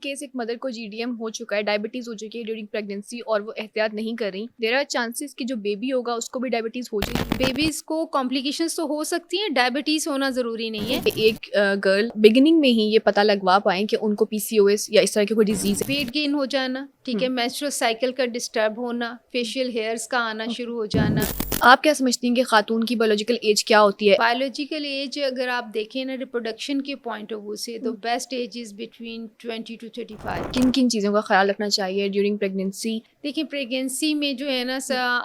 Case एक mother को GDM हो चुका है, डायबिटीज हो चुकी है ड्यूरिंग प्रेगनेंसी और वो एहतियात नहीं कर रही, देयर आर चांसेस कि जो बेबी होगा उसको भी डायबिटीज हो जाएगी। बेबीज को कॉम्प्लिकेशंस तो हो सकती हैं, डायबिटीज होना जरूरी नहीं है। एक गर्ल बिगिनिंग में ही ये पता लगवा पाए कि उनको पीसीओएस या इस तरह की कोई डिजीज है। वेट गेन हो जाना, ठीक है, मेंस्ट्रुअल साइकिल का डिस्टर्ब होना, फेशियल हेयर्स का आना शुरू हो जाना। आप क्या समझती हैं कि खातून की बायोलॉजिकल एज क्या होती है? बायोलॉजिकल एज अगर आप देखें ना रिप्रोडक्शन के पॉइंट ऑफ व्यू से तो best age is between 20 to 35। किन किन चीज़ों का ख्याल रखना चाहिए ड्यूरिंग प्रेगनेंसी? देखिए प्रेगनेंसी में जो है ना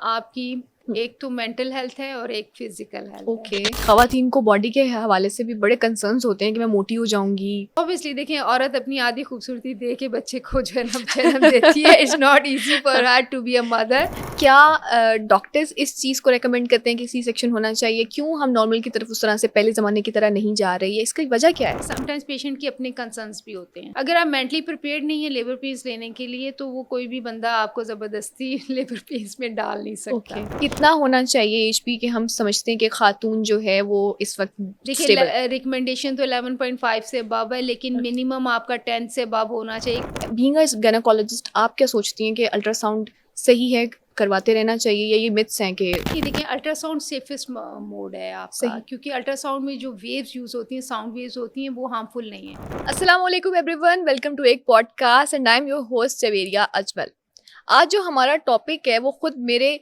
आपकी एक तो मेंटल हेल्थ है और एक फिजिकल हेल्थ ओके, खवातीन को बॉडी के हवाले से भी बड़े कंसर्न्स होते हैं कि मैं मोटी हो जाऊंगी। ऑब्वियसली देखें औरत अपनी आधी खूबसूरती दे के बच्चे को जो है ना जन्म देती है। It's not easy for her to be a mother. क्या डॉक्टर्स इस चीज़ को रेकमेंड करते हैं कि सी सेक्शन होना चाहिए? क्यों हम नॉर्मल की तरफ उस तरह से पहले ज़माने की तरह नहीं जा रही है? इसकी वजह क्या है? समटाइम्स पेशेंट के अपने कंसर्न्स भी होते हैं। अगर आप मेंटली प्रिपेयर्ड नहीं है लेबर पेन्स लेने के लिए तो वो कोई भी बंदा आपको ज़बरदस्ती लेबर पेन्स में डाल नहीं सकता। कितना होना चाहिए एचपी कि हम समझते हैं कि खातून जो है वो इस वक्त देखिए रिकमेंडेशन तो 11.5 से अबव है, लेकिन मिनिमम आपका 10 से अबव होना चाहिए। बीइंग अ गायनेकोलॉजिस्ट, आप क्या सोचती हैं कि अल्ट्रासाउंड सही है, करवाते रहना चाहिए, या ये मिथ्स हैं कि? देखिए अल्ट्रासाउंड सेफेस्ट मोड है आपका, क्योंकि अल्ट्रासाउंड में जो वेव्स यूज होती हैं, साउंड वेव्स होती हैं, वो हार्मफुल नहीं है। अस्सलाम वालेकुम एवरीवन, वेलकम टू एक podcast and I am your host Javeria Ajmal. आज जो हमारा टॉपिक है वो खुद मेरे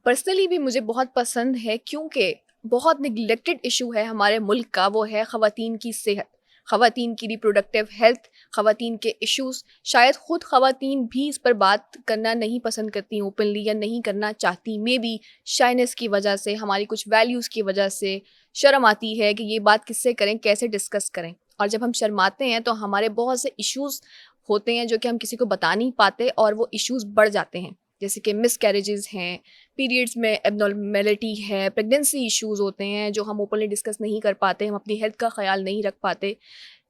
पर्सनली भी मुझे बहुत पसंद है, क्योंकि बहुत निगलेक्टेड इशू है हमारे मुल्क का। वो है ख़वातीन की सेहत, ख़वातीन की रिप्रोडक्टिव हेल्थ, ख़वातीन के इश्यूज़। शायद ख़ुद ख़वातीन भी इस पर बात करना नहीं पसंद करती ओपनली, या नहीं करना चाहती। मे बी शाइनेस की वजह से, हमारी कुछ वैल्यूज़ की वजह से शर्म आती है कि ये बात किससे करें, कैसे डिस्कस करें। और जब हम शर्माते हैं तो हमारे बहुत से इश्यूज़ होते हैं जो कि हम किसी को बता नहीं पाते, और वो इश्यूज़ बढ़ जाते हैं, जैसे कि मिसकैरेजेस हैं, पीरियड्स में एबनॉर्मेलिटी है, प्रेगनेंसी इश्यूज़ होते हैं जो हम ओपनली डिस्कस नहीं कर पाते, हम अपनी हेल्थ का ख्याल नहीं रख पाते।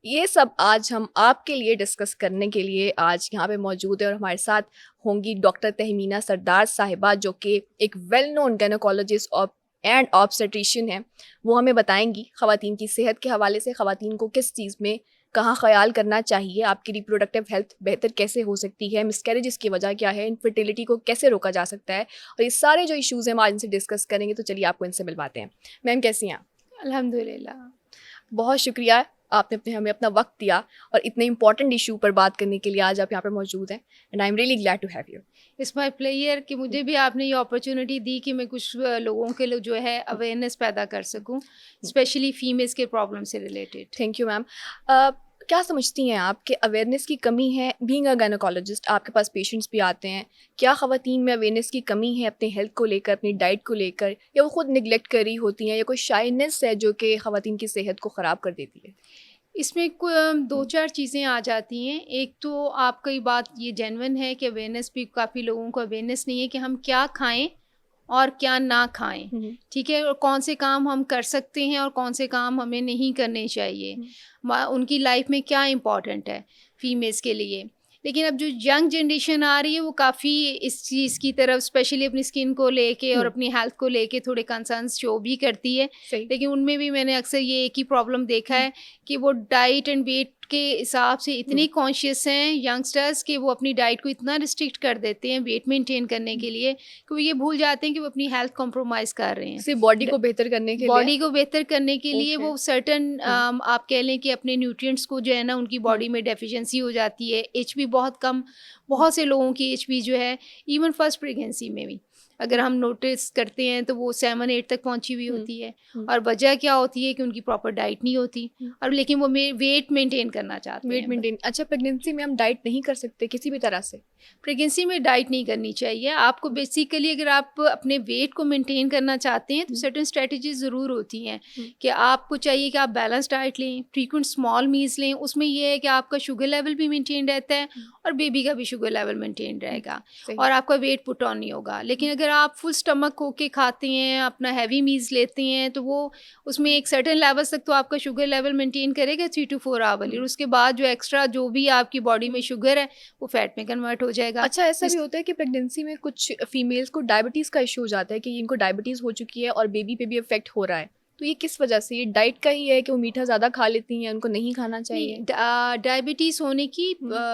ये सब आज हम आपके लिए डिस्कस करने के लिए आज यहाँ पे मौजूद है, और हमारे साथ होंगी डॉक्टर तहमीना सरदार साहिबा, जो कि एक well known gynaecologist and obstetrician है। वो हमें बताएंगी ख़वातीन की सेहत के हवाले से ख़वातीन को किस चीज़ में कहाँ ख्याल करना चाहिए, आपकी रिप्रोडक्टिव हेल्थ बेहतर कैसे हो सकती है, मिसकैरेजेस की वजह क्या है, इनफर्टिलिटी को कैसे रोका जा सकता है, और ये सारे जो इश्यूज़ हैं हम आज इनसे डिस्कस करेंगे। तो चलिए आपको इनसे मिलवाते हैं। मैम कैसी हैं? अल्हम्दुलिल्लाह। बहुत शुक्रिया, आपने हमें अपना वक्त दिया और इतने इंपॉर्टेंट इशू पर बात करने के लिए आज आप यहाँ पे मौजूद हैं, and I am really glad to have you. It's my pleasure कि मुझे भी आपने ये अपॉर्चुनिटी दी कि मैं कुछ लोगों के लिए जो है अवेयरनेस पैदा कर सकूं, स्पेशली फीमेल्स के प्रॉब्लम से रिलेटेड। Thank you ma'am. क्या समझती हैं आप कि अवेयरनेस की कमी है? बीइंग अ गायनेकोलॉजिस्ट आपके पास पेशेंट्स भी आते हैं, क्या ख़वातीन में अवेयरनेस की कमी है अपनी हेल्थ को लेकर, अपनी डाइट को लेकर, या वो खुद निगलेक्ट कर रही होती हैं, या कोई शाइनेस है जो कि ख़वातीन की सेहत को ख़राब कर देती है? इसमें दो चार चीज़ें आ जाती हैं। एक तो आपकी बात ये जेन्युइन है कि अवेयरनेस भी काफ़ी लोगों को अवेयरनेस नहीं है कि हम क्या खाएं और क्या ना खाएं, ठीक है, और कौन से काम हम कर सकते हैं और कौन से काम हमें नहीं करने चाहिए, उनकी लाइफ में क्या इम्पोर्टेंट है फीमेल्स के लिए। लेकिन अब जो यंग जनरेशन आ रही है वो काफ़ी इस चीज़ की तरफ, स्पेशली अपनी स्किन को लेके और अपनी हेल्थ को लेके थोड़े कंसर्न्स शो भी करती है। लेकिन उनमें भी मैंने अक्सर ये एक ही प्रॉब्लम देखा है कि वो डाइट एंड वेट के हिसाब से इतने कॉन्शियस हैं यंगस्टर्स कि वो अपनी डाइट को इतना रिस्ट्रिक्ट कर देते हैं वेट मेंटेन करने के लिए कि वो ये भूल जाते हैं कि वो अपनी हेल्थ कॉम्प्रोमाइज़ कर रहे हैं। सिर्फ बॉडी को बेहतर करने के लिए, बॉडी को बेहतर करने के लिए वो सर्टन आप कह लें कि अपने न्यूट्रिएंट्स को जो है ना उनकी बॉडी में डेफिशिएंसी हो जाती है। एचबी बहुत कम, बहुत से लोगों की एचबी जो है इवन फर्स्ट प्रेगनेंसी में भी अगर हम नोटिस करते हैं तो वो 7-8 तक पहुंची हुई होती है। और वजह क्या होती है कि उनकी प्रॉपर डाइट नहीं होती, और लेकिन वो वेट मेंटेन करना चाहते हैं। वेट मेंटेन, अच्छा प्रेगनेंसी में हम डाइट नहीं कर सकते किसी भी तरह से? प्रेगनेंसी में डाइट नहीं करनी चाहिए आपको। बेसिकली अगर आप अपने वेट को मेंटेन करना चाहते हैं तो सर्टेन स्ट्रेटजीज ज़रूर होती हैं कि आपको चाहिए कि आप बैलेंस डाइट लें, फ्रीक्वेंट स्मॉल मील्स लें। उसमें यह है कि आपका शुगर लेवल भी मेंटेन रहता है और बेबी का भी शुगर लेवल मेंटेन रहेगा और आपका वेट पुट ऑन नहीं होगा। लेकिन अगर आप फुल स्टमक होके खाते हैं, अपना हैवी मील्स लेते हैं, तो वो उसमें एक सर्टेन लेवल तक तो आपका शुगर लेवल मेंटेन करेगा 3 to 4 आवर, और उसके बाद जो एक्स्ट्रा जो भी आपकी बॉडी में शुगर है वो फैट में कन्वर्ट हो जाएगा। अच्छा, ऐसा भी होता है कि प्रेगनेंसी में कुछ फीमेल्स को डायबिटीज़ का इशू हो जाता है कि इनको डायबिटीज़ हो चुकी है और बेबी पे भी इफेक्ट हो रहा है, तो तो ये किस वजह से, ये डाइट का ही है कि वो मीठा ज़्यादा खा लेती हैं, उनको नहीं खाना चाहिए? डायबिटीज़ होने की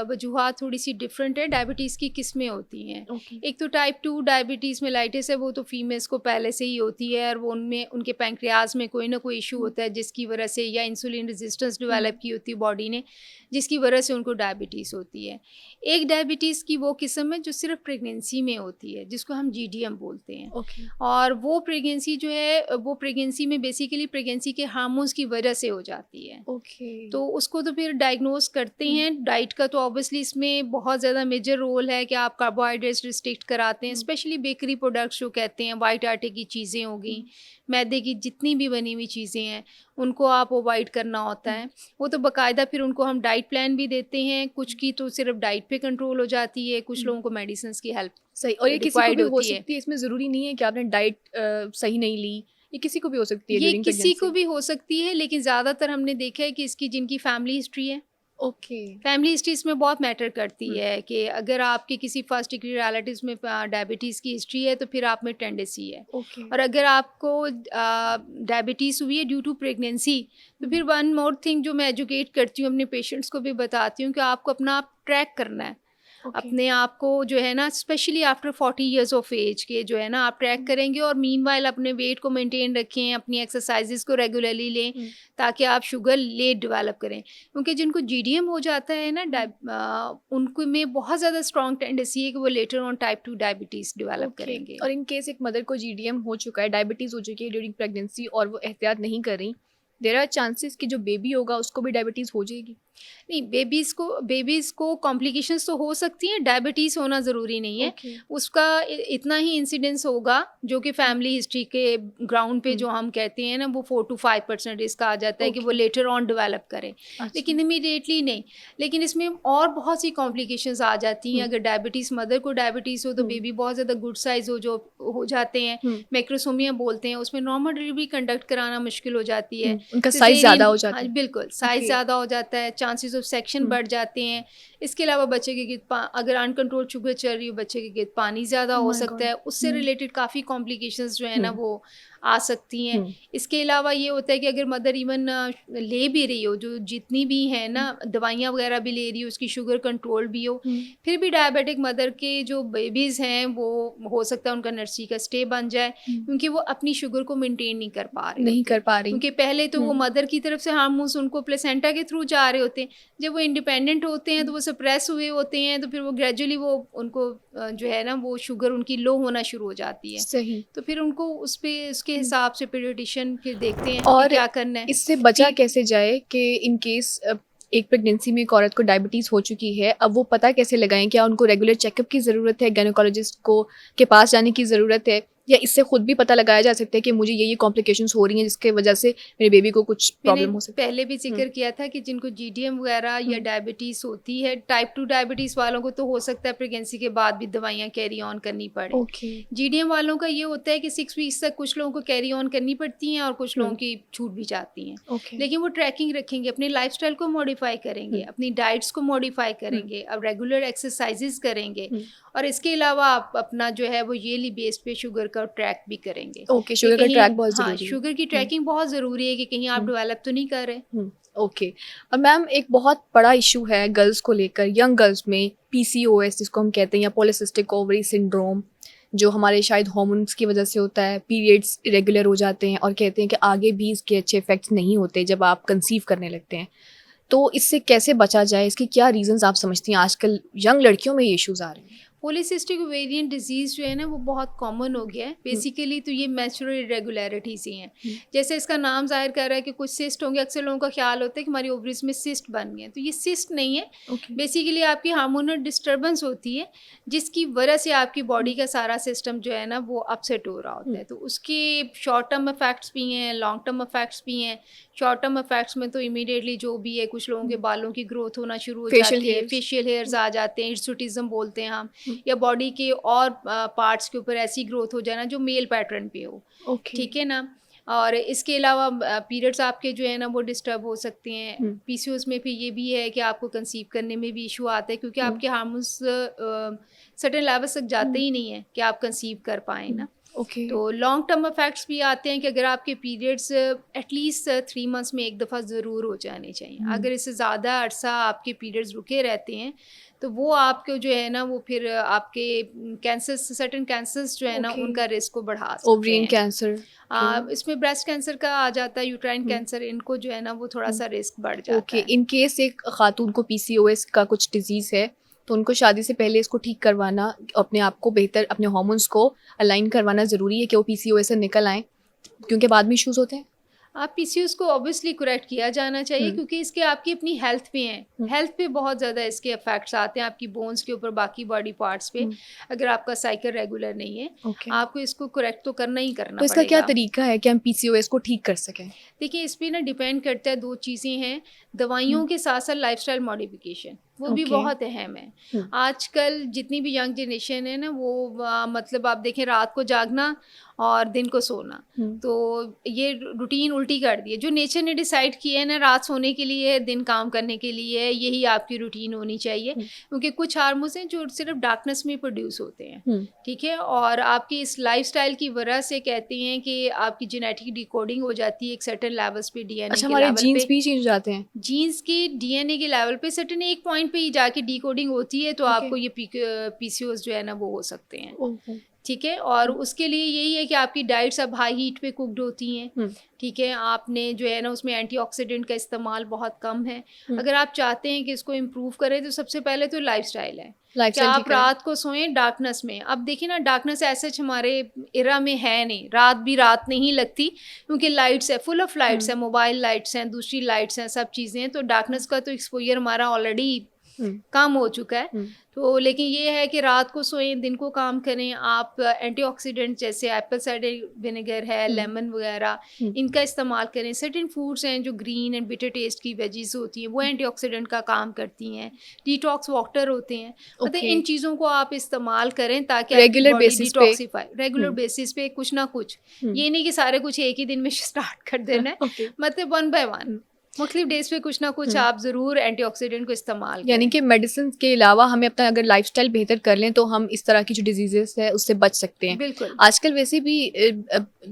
वजूहात थोड़ी सी डिफरेंट है। डायबिटीज़ की किस्में होती हैं। ओके। एक तो टाइप 2 डायबिटीज़ मेलाइटिस है, वो तो फीमेल्स को पहले से ही होती है और वो उनमें उनके पैंक्रियाज में कोई ना कोई इशू होता है जिसकी वजह से, या इंसुलिन रेजिस्टेंस डेवलप की होती है बॉडी ने, जिसकी वजह से उनको डायबिटीज़ होती है। एक डायबिटीज़ की वो किस्म है जो सिर्फ प्रेगनेंसी में होती है, जिसको हम जीडीएम बोलते हैं। ओके। और वो प्रेगनेंसी जो है, वो प्रेगनेंसी में बेसिकली प्रेगनेंसी के हार्मोन्स की वजह से हो जाती है। ओके। तो उसको तो फिर डायग्नोस करते हैं। डाइट का तो ऑब्वियसली इसमें बहुत ज़्यादा मेजर रोल है कि आप कार्बोहाइड्रेट्स रिस्ट्रिक्ट कराते हैं, स्पेशली बेकरी प्रोडक्ट्स जो कहते हैं, वाइट आटे की चीज़ें हो गई, मैदे की जितनी भी बनी हुई चीज़ें हैं, उनको आप अवॉइड करना होता है। वो तो बाकायदा फिर उनको हम डाइट प्लान भी देते हैं। कुछ की तो सिर्फ डाइट पे कंट्रोल हो जाती है, कुछ लोगों को मेडिसिन की हेल्प सही। और ये किसी को रिक्वायर्ड भी हो होती है। सकती है, इसमें ज़रूरी नहीं है कि आपने डाइट सही नहीं ली, ये किसी को भी हो सकती है ये ड्यूरिंग किसी को प्रेगनेंसी? भी हो सकती है, लेकिन ज़्यादातर हमने देखा है कि इसकी जिनकी फैमिली हिस्ट्री है, ओके। फैमिली हिस्ट्री इसमें बहुत मैटर करती हुँ। है कि अगर आपके किसी फर्स्ट डिग्री रिलेटिव्स में डायबिटीज़ की हिस्ट्री है तो फिर आप में टेंडेंसी है। ओके। और अगर आपको डायबिटीज़ हुई है ड्यू टू प्रेगनेंसी, तो फिर वन मोर थिंग जो मैं एजुकेट करती हूँ अपने पेशेंट्स को भी बताती हूँ कि आपको अपना आप ट्रैक करना है। ओके। अपने आप को जो है ना, specially after 40 years of age के जो है ना, आप ट्रैक करेंगे और मीनवाइल अपने वेट को मेंटेन रखें, अपनी एक्सरसाइजेस को रेगुलरली लें, ताकि आप शुगर लेट डेवलप करें। क्योंकि जिनको जीडीएम हो जाता है ना, उनको में बहुत ज़्यादा स्ट्रॉन्ग टेंडेंसी है कि वो later on type 2 diabetes develop okay. करेंगे। और इन केस एक मदर को जीडीएम हो चुका है, डायबिटीज़ हो चुकी है ड्यूरिंग प्रेगनेंसी और वो एहतियात नहीं कर रही, देयर आर चांसेस कि जो बेबी होगा उसको भी डायबिटीज़ हो जाएगी? नहीं, बेबीज़ को कॉम्प्लिकेशंस तो हो सकती हैं, डायबिटीज़ होना ज़रूरी नहीं है। ओके। उसका इतना ही इंसिडेंस होगा जो कि फैमिली हिस्ट्री के ग्राउंड पे हुँ। जो हम कहते हैं ना, वो 4 to 5% रिस्क आ जाता है कि वो ओके। लेटर ऑन डेवलप करें, अच्छा। लेकिन इमीडिएटली नहीं। लेकिन इसमें और बहुत सी कॉम्प्लिकेशंस आ जाती हैं। हुँ। अगर डायबिटीज़, मदर को डायबिटीज़ हो तो हुँ। बेबी बहुत ज़्यादा गुड साइज़ हो जाते हैं, हुँ। मैक्रोसोमिया बोलते हैं, उसमें नॉर्मल डिलीवरी कंडक्ट कराना मुश्किल हो जाती है। उनका साइज़ ज़्यादा हो जाता हाँ, है। बिल्कुल, साइज़ ओके। ज़्यादा हो जाता है, चांसेस ऑफ सेक्शन बढ़ जाते हैं। इसके अलावा बच्चे के अगर अनकंट्रोल शुगर चल रही हो, बच्चे के गिर्द पानी ज़्यादा ओह हो माय सकता गॉड! है, उससे रिलेटेड काफ़ी कॉम्प्लिकेशंस जो है ना, वो आ सकती हैं। हुँ। इसके अलावा ये होता है कि अगर मदर इवन ले भी रही हो, जो जितनी भी है ना दवाइयाँ वगैरह भी ले रही हो, उसकी शुगर कंट्रोल भी हो, फिर भी डायबिटिक मदर के जो बेबीज़ हैं, वो हो सकता है उनका नर्सरी का स्टे बन जाए, क्योंकि वो अपनी शुगर को मेंटेन नहीं कर पा रहे नहीं होते। कर पा रही। क्योंकि पहले तो वो मदर की तरफ से हार्मोन्स उनको प्लेसेंटा के थ्रू जा रहे होते हैं। जब वो इंडिपेंडेंट होते हैं तो वो सप्रेस हुए होते हैं, तो फिर वो ग्रेजुअली वो उनको जो है ना, वो शुगर उनकी लो होना शुरू हो जाती है। सही। तो फिर उनको उसके हिसाब से पीडियाट्रिशियन फिर देखते हैं कि और क्या करना है। इससे बचा कि कैसे जाए कि इन केस एक प्रेगनेंसी में एक औरत को डायबिटीज़ हो चुकी है, अब वो पता कैसे लगाएँ? क्या उनको रेगुलर चेकअप की ज़रूरत है, गायनेकोलॉजिस्ट को के पास जाने की ज़रूरत है, या इससे खुद भी पता लगाया जा सकता है कि मुझे ये कॉम्प्लिकेशंस हो रही हैं जिसकी वजह से मेरे बेबी को कुछ मैंने प्रॉब्लम हो सकती है? पहले भी जिक्र किया था कि जिनको जीडीएम वगैरह या डायबिटीज़ होती है, टाइप 2 डायबिटीज़ वालों को तो हो सकता है प्रेगनेंसी के बाद भी दवाइयाँ कैरी ऑन करनी पड़े। ओके। जीडीएम वालों का ये होता है कि 6 वीक्स तक कुछ लोगों को कैरी ऑन करनी पड़ती हैं और कुछ लोगों की छूट भी जाती हैं। ओके। लेकिन वो ट्रैकिंग रखेंगे, अपने लाइफस्टाइल को मॉडिफाई करेंगे, अपनी डाइट्स को मॉडिफाई करेंगे, अब रेगुलर एक्सरसाइजेस करेंगे, और इसके अलावा आप अपना जो है वो ईयरली बेस पे शुगर का ट्रैक भी करेंगे। ओके, शुगर का कहीं, ट्रैक बहुत हाँ, ज़रूरी है। शुगर की ट्रैकिंग बहुत ज़रूरी है कि कहीं आप डेवलप तो नहीं कर रहे। ओके। और मैम एक बहुत बड़ा इशू है गर्ल्स को लेकर, यंग गर्ल्स में पीसीओएस जिसको हम कहते हैं, या पॉलीसिस्टिक ओवरी सिंड्रोम, जो हमारे शायद हार्मोन्स की वजह से होता है। पीरियड्स इरेगुलर हो जाते हैं और कहते हैं कि आगे भी इसके अच्छे इफेक्ट्स नहीं होते जब आप कंसीव करने लगते हैं। तो इससे कैसे बचा जाए? इसके क्या रीजंस आप समझती हैं आजकल यंग लड़कियों में ये इश्यूज आ रहे हैं? पॉलीसिस्टिक ओवेरियन डिजीज़ जो है ना, वो बहुत कॉमन हो गया है। बेसिकली तो ये मेंस्ट्रुअल इरेगुलरिटीज़ ही हैं। जैसे इसका नाम ज़ाहिर कर रहा है कि कुछ सिस्ट होंगे। अक्सर लोगों का ख्याल होता है कि हमारी ओवरीज में सिस्ट बन गए हैं, तो ये सिस्ट नहीं है। ओके। बेसिकली आपकी हार्मोनल डिस्टर्बेंस होती है, जिसकी वजह से आपकी बॉडी का सारा सिस्टम जो है ना, वो अपसेट हो रहा होता है। तो उसके शॉर्ट टर्म इफेक्ट्स भी हैं, लॉन्ग टर्म इफेक्ट्स भी हैं। शॉर्ट टर्म इफेक्ट्स में तो इमीडिएटली जो भी है, कुछ लोगों के बालों की ग्रोथ होना शुरू हो Facial जाती है, hairs. फेशियल हेयर्स आ जाते हैं, हिर्सुटिज्म बोलते हैं हम, या बॉडी के और पार्ट्स के ऊपर ऐसी ग्रोथ हो जाना जो मेल पैटर्न पे हो। ओके। ठीक है ना। और इसके अलावा पीरियड्स आपके जो है ना, वो डिस्टर्ब हो सकते हैं। पीसीओएस में फिर ये भी है कि आपको कंसीव करने में भी इशू आता है, क्योंकि आपके हार्मोन्स सर्टेन लेवल्स तक जाते ही नहीं है कि आप कंसीव कर पाएँ ना। ओके। तो लॉन्ग टर्म इफेक्ट्स भी आते हैं कि अगर आपके पीरियड्स एटलीस्ट 3 मंथ्स में एक दफ़ा ज़रूर हो जाने चाहिए। अगर इससे ज़्यादा अरसा आपके पीरियड्स रुके रहते हैं तो वो आपको जो है ना, वो फिर आपके कैंसर्स, सर्टेन कैंसर्स जो है ना, ओके। उनका रिस्क को बढ़ा सकते ओवरियन हैं। कैंसर। इसमें ब्रेस्ट कैंसर का आ जाता है, यूट्राइन कैंसर, इनको जो है ना वो थोड़ा सा रिस्क बढ़ जाता ओके। है। इन केस एक खातून को पीसीओएस का कुछ डिजीज़ है तो उनको शादी से पहले इसको ठीक करवाना, अपने आप को बेहतर, अपने हार्मोन्स को अलाइन करवाना ज़रूरी है कि वो पीसीओएस से निकल आएँ, क्योंकि बाद में इश्यूज़ होते हैं। आप पीसीओएस को ऑब्वियसली करेक्ट किया जाना चाहिए क्योंकि इसके आपकी अपनी हेल्थ पे हैं, हेल्थ पे बहुत ज़्यादा इसके इफेक्ट्स आते हैं, आपकी बोन्स के ऊपर, बाकी बॉडी पार्ट्स पे। अगर आपका साइकिल रेगुलर नहीं है, आपको इसको करेक्ट तो करना ही करना तो इसका क्या पड़ेगा। तरीका है कि हम पीसीओएस को ठीक कर सकें? देखिए, इस पे ना डिपेंड करता है, 2 चीज़ें हैं, दवाइयों के साथ साथ लाइफस्टाइल मॉडिफिकेशन, वो भी बहुत अहम है। आजकल जितनी भी यंग जनरेशन है ना, वो मतलब आप देखें, रात को जागना और दिन को सोना, तो ये रूटीन उल्टी कर दी है। जो नेचर ने डिसाइड किया है ना, रात सोने के लिए है, दिन काम करने के लिए है, यही आपकी रूटीन होनी चाहिए। क्योंकि कुछ हार्मोन्स हैं जो सिर्फ डार्कनेस में प्रोड्यूस होते हैं, ठीक है, और आपकी इस लाइफस्टाइल की वजह से कहते हैं कि आपकी जेनेटिक डिकोडिंग हो जाती है एक सर्टेन लेवल्स पे, डीएनए अच्छा, के हमारे लेवल जीन्स पे। भी चेंज हो जाते हैं? जीन्स के डीएनए के लेवल पे सर्टेन एक पॉइंट पे ही जाके डिकोडिंग होती है, तो आपको ये पीसीओएस जो है ना वो हो सकते हैं। ठीक है, और उसके लिए यही है कि आपकी डाइट्स अब हाई हीट पे कुक्ड होती हैं, ठीक है, आपने जो है ना उसमें एंटीऑक्सीडेंट का इस्तेमाल बहुत कम है। अगर आप चाहते हैं कि इसको इम्प्रूव करें तो सबसे पहले तो लाइफस्टाइल है कि आप रात को सोएं डार्कनेस में। अब देखिए ना, डार्कनेस ऐसे हमारे एरा में है नहीं, रात भी रात नहीं लगती क्योंकि लाइट्स है, फुल ऑफ लाइट्स है, मोबाइल लाइट्स हैं, दूसरी लाइट्स हैं, सब चीज़ें हैं, तो डार्कनेस का तो एक्सपोजर हमारा ऑलरेडी कम हो चुका है। तो लेकिन ये है कि रात को सोएं, दिन को काम करें। आप एंटीऑक्सीडेंट जैसे एप्पल साइडर विनेगर है, लेमन वगैरह, इनका इस्तेमाल करें। सर्टेन फूड्स हैं जो ग्रीन एंड बिटर टेस्ट की वेजीज होती हैं, वो एंटीऑक्सीडेंट का काम करती हैं। डिटॉक्स वाटर होते हैं, मतलब इन चीज़ों को आप इस्तेमाल करें ताकि रेगुलर बॉडी बेसिस पे, डिटॉक्सीफाई, रेगुलर बेसिस पे कुछ ना कुछ। ये नहीं कि सारे कुछ एक ही दिन में स्टार्ट कर देना है, मतलब 1 बाय 1 मुख्तलिफ डेज पे कुछ ना कुछ आप ज़रूर एंटीऑक्सीडेंट को इस्तेमाल करें। यानी कि मेडिसिन के अलावा हमें अपना अगर लाइफस्टाइल बेहतर कर लें तो हम इस तरह की जो डिजीजेस है उससे बच सकते हैं। बिल्कुल। आजकल वैसे भी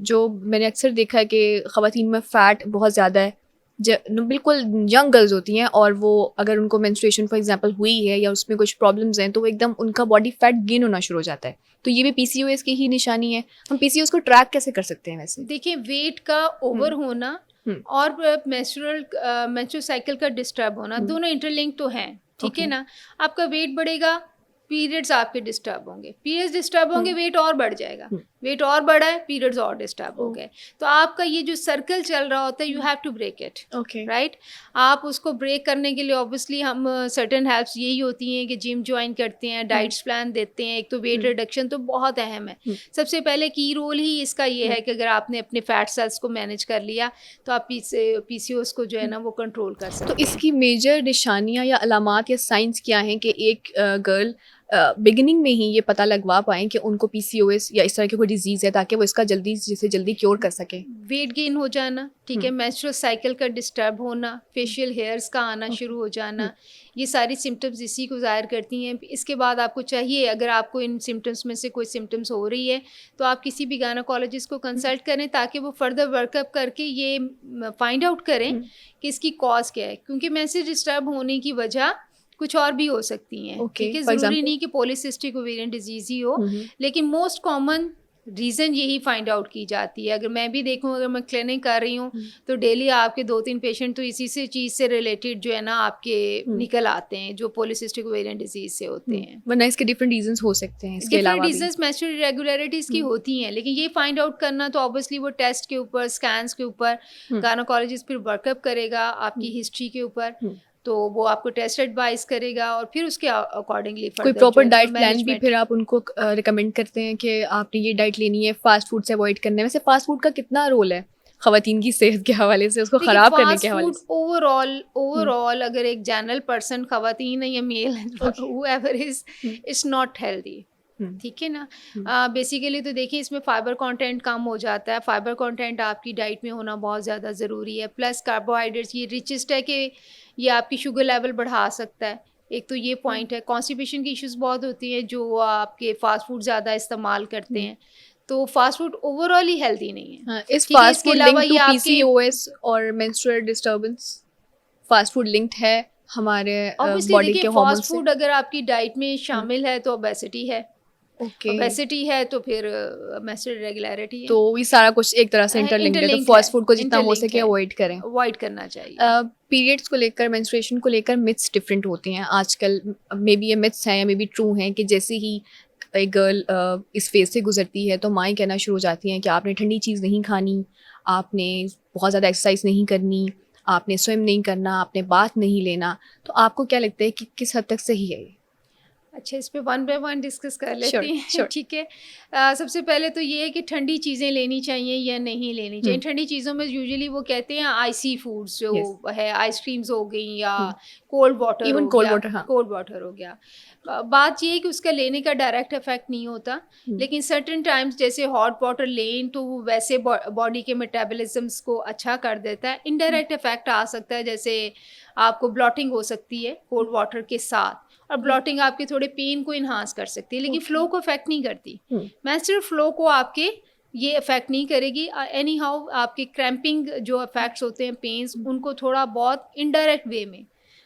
जो मैंने अक्सर देखा है कि ख़वातीन में फ़ैट बहुत ज़्यादा है, बिल्कुल यंग गर्ल्स होती हैं, और वो अगर उनको मेंस्ट्रुएशन फॉर एग्जांपल हुई है या उसमें कुछ प्रॉब्लम्स हैं तो वो एकदम उनका बॉडी फैट गेन होना शुरू हो जाता है। तो ये भी पीसीओएस की ही निशानी है। हम पीसीओएस को ट्रैक कैसे कर सकते हैं? वैसे देखिए, वेट का ओवर होना और मेंस्ट्रुअल साइकिल का डिस्टर्ब होना, दोनों इंटरलिंक तो हैं, ठीक है ना। आपका वेट बढ़ेगा, पीरियड्स आपके डिस्टर्ब होंगे, पीरियड्स डिस्टर्ब होंगे, वेट और बढ़ जाएगा, वेट और बढ़ा है, पीरियड्स और डिस्टर्ब हो गए, तो आपका ये जो सर्कल चल रहा होता है, you have to break it, right. आप उसको ब्रेक करने के लिए ऑब्वियसली हम सर्टेन हेल्प्स यही होती हैं कि जिम ज्वाइन करते हैं, डाइट्स प्लान देते हैं। एक तो वेट रिडक्शन तो बहुत अहम है, सबसे पहले की रोल ही इसका ये है कि अगर आपने अपने फैट सेल्स को मैनेज कर लिया तो आप पीसीओएस को जो है ना वो कंट्रोल कर सकते हैं। तो इसकी मेजर निशानियां या अलामात या साइंस क्या हैं कि एक गर्ल बिगिनिंग में ही ये पता लगवा पाएँ कि उनको पीसीओएस या इस तरह की कोई डिजीज़ है, ताकि वो इसका जल्दी से जल्दी क्योर कर सकें? वेट गेन हो जाना, ठीक है, मेंस्ट्रुअल साइकिल का डिस्टर्ब होना, फेशियल हेयर्स का आना शुरू हो जाना, ये सारी सिम्टम्स इसी को ज़ाहिर करती हैं। इसके बाद आपको चाहिए, अगर आपको इन सिम्टम्स में से कोई सिम्टम्स हो रही है तो आप किसी भी गायनेकोलॉजिस्ट को कंसल्ट करें ताकि वो फर्दर वर्कअप करके ये फाइंड आउट करें कि इसकी कॉज क्या है, क्योंकि मेंस्ट्रुअल डिस्टर्ब होने की वजह कुछ और भी हो सकती हैं, ठीक है, ज़रूरी नहीं कि पॉलीसिस्टिक ओवेरियन डिजीज़ ही हो, लेकिन मोस्ट कॉमन रीज़न यही फाइंड आउट की जाती है। अगर मैं भी देखूं, अगर मैं क्लिनिक कर रही हूँ तो डेली आपके 2-3 पेशेंट तो इसी से चीज़ से रिलेटेड जो है ना आपके निकल आते हैं, जो पॉलीसिस्टिक ओवेरियन डिजीज़ से होते हैं। वरना इसके डिफरेंट रीजंस हो सकते हैं, इसके अलावा डिफरेंट रीजंस मेंस्ट्रुअल इरेगुलरिटीज़ की होती हैं, लेकिन ये फाइंड आउट करना तो ऑब्वियसली वो टेस्ट के ऊपर, स्कैन्स के ऊपर, गायनेकोलॉजिस्ट फिर वर्कअप करेगा आपकी हिस्ट्री के ऊपर, तो वो आपको टेस्ट एडवाइस करेगा और फिर उसके अकॉर्डिंगली कोई प्रॉपर डाइट प्लान भी फिर आप उनको रिकमेंड करते हैं कि आपने ये डाइट लेनी है, फास्ट फूड से अवॉइड करना है? वैसे फास्ट फूड का कितना रोल है ख़वातीन की सेहत के हवाले से, उसको ख़राब करने के हवाले से? ओवरऑल अगर एक जनरल पर्सन, ख़वातीन है या मेल है, whoever is, it's not healthy, ठीक है ना। बेसिकली तो देखिए, इसमें फाइबर कंटेंट कम हो जाता है, फाइबर कंटेंट आपकी डाइट में होना बहुत ज़्यादा ज़रूरी है, प्लस कार्बोहाइड्रेट्स ये रिचेस्ट है कि ये आपकी शुगर लेवल बढ़ा सकता है, एक तो ये पॉइंट है। कॉन्स्टिपेशन की इश्यूज बहुत होती हैं जो आपके फास्ट फूड ज़्यादा इस्तेमाल करते हैं, तो फास्ट फूड ओवरऑल ही हेल्दी नहीं है। हाँ, इस ठीक है, फास्ट इसके फूड अलावा लिंक ये टू आपके पीसीओएस और menstrual disturbance, fast food linked है हमारे ऑब्वियसली बॉडी देखिए के फास्ट हार्मोन से? फूड अगर आपकी डाइट में शामिल है तो ओबेसिटी है, ओके, ओबेसिटी है तो फिर मेंस्ट्रुअल इरेगुलरिटी है, तो ये सारा कुछ एक तरह से इंटरलिंक्ड है, तो इंटरलिंक्ड फास्ट फूड को जितना हो इंटरलिंक्ड सके है, अवॉइड करें। अवॉइड करना चाहिए। पीरियड्स को लेकर, मेंस्ट्रुएशन को लेकर मिथ्स डिफरेंट होती हैं आजकल। मे बी ये मिथ्स हैं या मे बी ट्रू हैं कि जैसे ही एक गर्ल इस फेज से गुजरती है तो माँ ही कहना शुरू हो जाती हैं कि आपने ठंडी चीज़ नहीं खानी, आपने बहुत ज़्यादा एक्सरसाइज नहीं करनी, आपने स्विम नहीं करना, आपने बाथ नहीं लेना। तो आपको क्या लगता है कि किस हद तक सही है ये? अच्छा, इस पे वन बाय वन डिस्कस कर श्योर, लेते हैं। श्योर। ठीक है। सबसे पहले तो ये है कि ठंडी चीज़ें लेनी चाहिए या नहीं लेनी चाहिए। ठंडी चीज़ों में यूजुअली वो कहते हैं आइसी फूड्स जो Yes. है, आइसक्रीम्स हो गई या कोल्ड वाटर Even हो cold गया, water, हाँ। कोल्ड वाटर हो गया। बात ये है कि उसका लेने का डायरेक्ट इफेक्ट नहीं होता, लेकिन सर्टेन टाइम्स जैसे हॉट वाटर लें तो वो वैसे बॉडी के मेटाबॉलिज्म्स को अच्छा कर देता है। इनडायरेक्ट इफेक्ट आ सकता है, जैसे आपको ब्लॉटिंग हो सकती है कोल्ड वाटर के साथ, और ब्लॉटिंग आपके थोड़े पेन को इन्हांस कर सकती है, लेकिन फ्लो को इफेक्ट नहीं करती। मेंस्ट्रुअल फ्लो को आपके ये इफेक्ट नहीं करेगी। एनी हाउ आपके क्रैम्पिंग जो इफेक्ट्स होते हैं, पेन्स, उनको थोड़ा बहुत इनडायरेक्ट वे में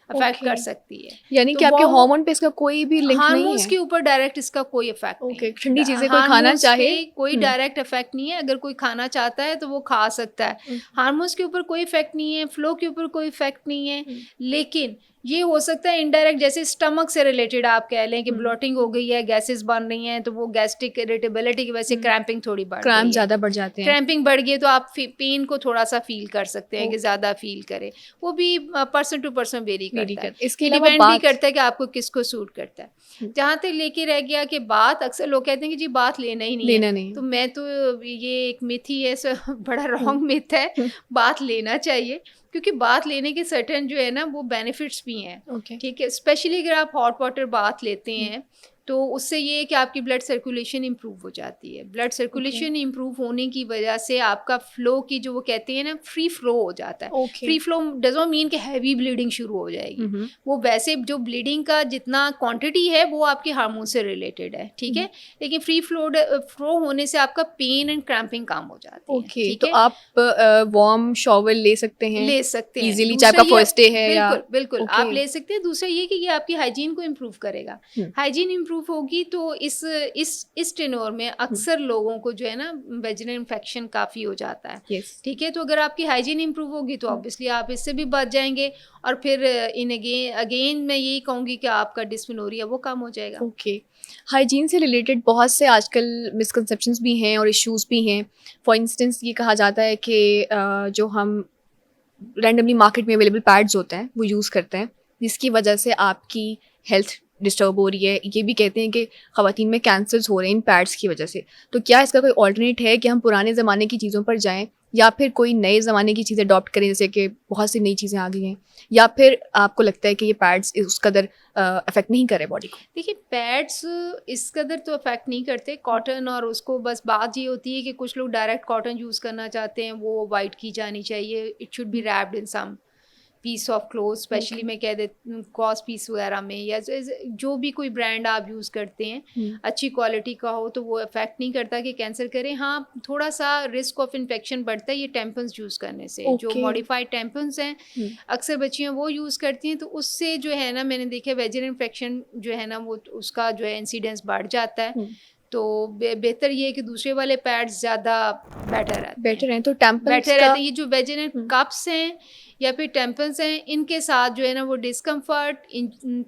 इफेक्ट कर सकती है। यानी तो कि आपके वो हार्मोन पे इसका कोई भी लिंक नहीं हार्मोन्स है? के ऊपर डायरेक्ट इसका कोई इफेक्ट नहीं ओके, है। ठंडी चीज़ें कोई खाना हार्मोन्स चाहे? पे कोई डायरेक्ट इफेक्ट नहीं है। अगर कोई खाना चाहता है तो वो खा सकता है। हार्मोन्स के ऊपर कोई इफेक्ट नहीं है, फ्लो के ऊपर कोई इफेक्ट नहीं है, लेकिन ये हो सकता है इनडायरेक्ट, जैसे स्टमक से रिलेटेड आप कह लें कि ब्लॉटिंग हो गई है, गैसेस बन रही हैं, तो वो गैस्ट्रिक इरिटेबिलिटी की वजह से क्रैम्पिंग थोड़ी बढ़ क्रैम्प गई है। ज़्यादा बढ़ जाते हैं। क्रैम्पिंग बढ़ गई है तो आप पेन को थोड़ा सा फील कर सकते हैं कि ज़्यादा फील करे। वो भी पर्सन टू पर्सन वेरी करता है। इसके ये अलावा डिपेंड भी बात, करता है कि आपको किसको सूट करता है। जहाँ तक लेके रह गया कि बात, अक्सर लोग कहते हैं कि जी बात लेना ही नहीं लेना है, नहीं। तो मैं तो ये एक मिथ ही है, बड़ा रॉन्ग मिथ है। बात लेना चाहिए, क्योंकि बात लेने के सर्टेन जो है ना वो बेनिफिट्स भी हैं। ओके, ठीक है, स्पेशली अगर आप हॉट वाटर बाथ लेते हैं तो उससे ये है कि आपकी ब्लड सर्कुलेशन इम्प्रूव हो जाती है। ब्लड सर्कुलेशन इम्प्रूव होने की वजह से आपका फ्लो की जो वो कहते हैं ना, फ्री फ्लो हो जाता है। Okay. Free flow doesn't mean कि हैवी ब्लीडिंग शुरू हो जाएगी। वो वैसे जो ब्लीडिंग का जितना क्वांटिटी है वो आपके हार्मोन से रिलेटेड है, ठीक है, लेकिन फ्री फ्लो होने से आपका पेन एंड क्रैम्पिंग कम हो जाती है। ओके, ठीक तो है, आप वार्म शॉवर ले सकते हैं? ले सकते हैं इजीली, चाहे आपका फर्स्ट डे है या? बिल्कुल बिल्कुल ओके। आप ले सकते हैं। दूसरा ये कि ये आपकी हाइजीन को इम्प्रूव करेगा। हाइजीन इम्प्रूव होगी तो इस टेन्योर में अक्सर लोगों को जो है ना वेजिनल इन्फेक्शन काफ़ी हो जाता है। यस। ठीक है, तो अगर आपकी हाइजीन इम्प्रूव होगी तो ऑब्वियसली आप इससे भी बच जाएंगे, और फिर अगेन मैं यही कहूँगी कि आपका डिस्मेनोरिया वो कम हो जाएगा। ओके, हाइजीन से रिलेटेड बहुत से आजकल मिसकंसेप्शंस भी हैं और इश्यूज भी हैं। फॉर इंस्टेंस ये कहा जाता है कि जो हम रैंडमली मार्केट में अवेलेबल पैड्स होते हैं वो यूज़ करते हैं, जिसकी वजह से आपकी हेल्थ डिस्टर्ब हो रही है। ये भी कहते हैं कि ख़वातीन में कैंसर्स हो रहे हैं इन पैड्स की वजह से। तो क्या इसका कोई ऑल्टरनेट है कि हम पुराने ज़माने की चीज़ों पर जाएं, या फिर कोई नए ज़माने की चीज़ें अडॉप्ट करें, जैसे कि बहुत सी नई चीज़ें आ गई हैं, या फिर आपको लगता है कि ये पैड्स उस कदर अफेक्ट नहीं करे बॉडी को? देखिए, पैड्स इस कदर तो अफेक्ट नहीं करते कॉटन, और उसको बस बात ये होती है कि कुछ लोग डायरेक्ट कॉटन यूज़ करना चाहते हैं, वो अवॉइड की जानी चाहिए। It should be wrapped in some piece of cloth, specially मैं कह देती कॉस पीस वगैरह में, या जो भी कोई ब्रांड आप यूज़ करते हैं अच्छी क्वालिटी का हो तो वो इफेक्ट नहीं करता कि कैंसर करे। हाँ, थोड़ा सा रिस्क ऑफ इन्फेक्शन बढ़ता है ये टेम्पन्स यूज़ करने से। जो मॉडिफाइड टेम्पन्स हैं अक्सर बच्चियाँ वो यूज़ करती हैं, तो उससे जो है ना मैंने देखा वेजिनल इन्फेक्शन जो है ना वो उसका जो है इंसिडेंस बढ़ जाता है। तो बेहतर ये है कि दूसरे वाले पैड्स ज़्यादा बेटर हैं। तो टेम्पन्स बेटर रहते हैं। ये जो वेजिनल कप्स हैं या फिर टेम्पन्स हैं, इनके साथ जो है ना वो डिस्कम्फर्ट,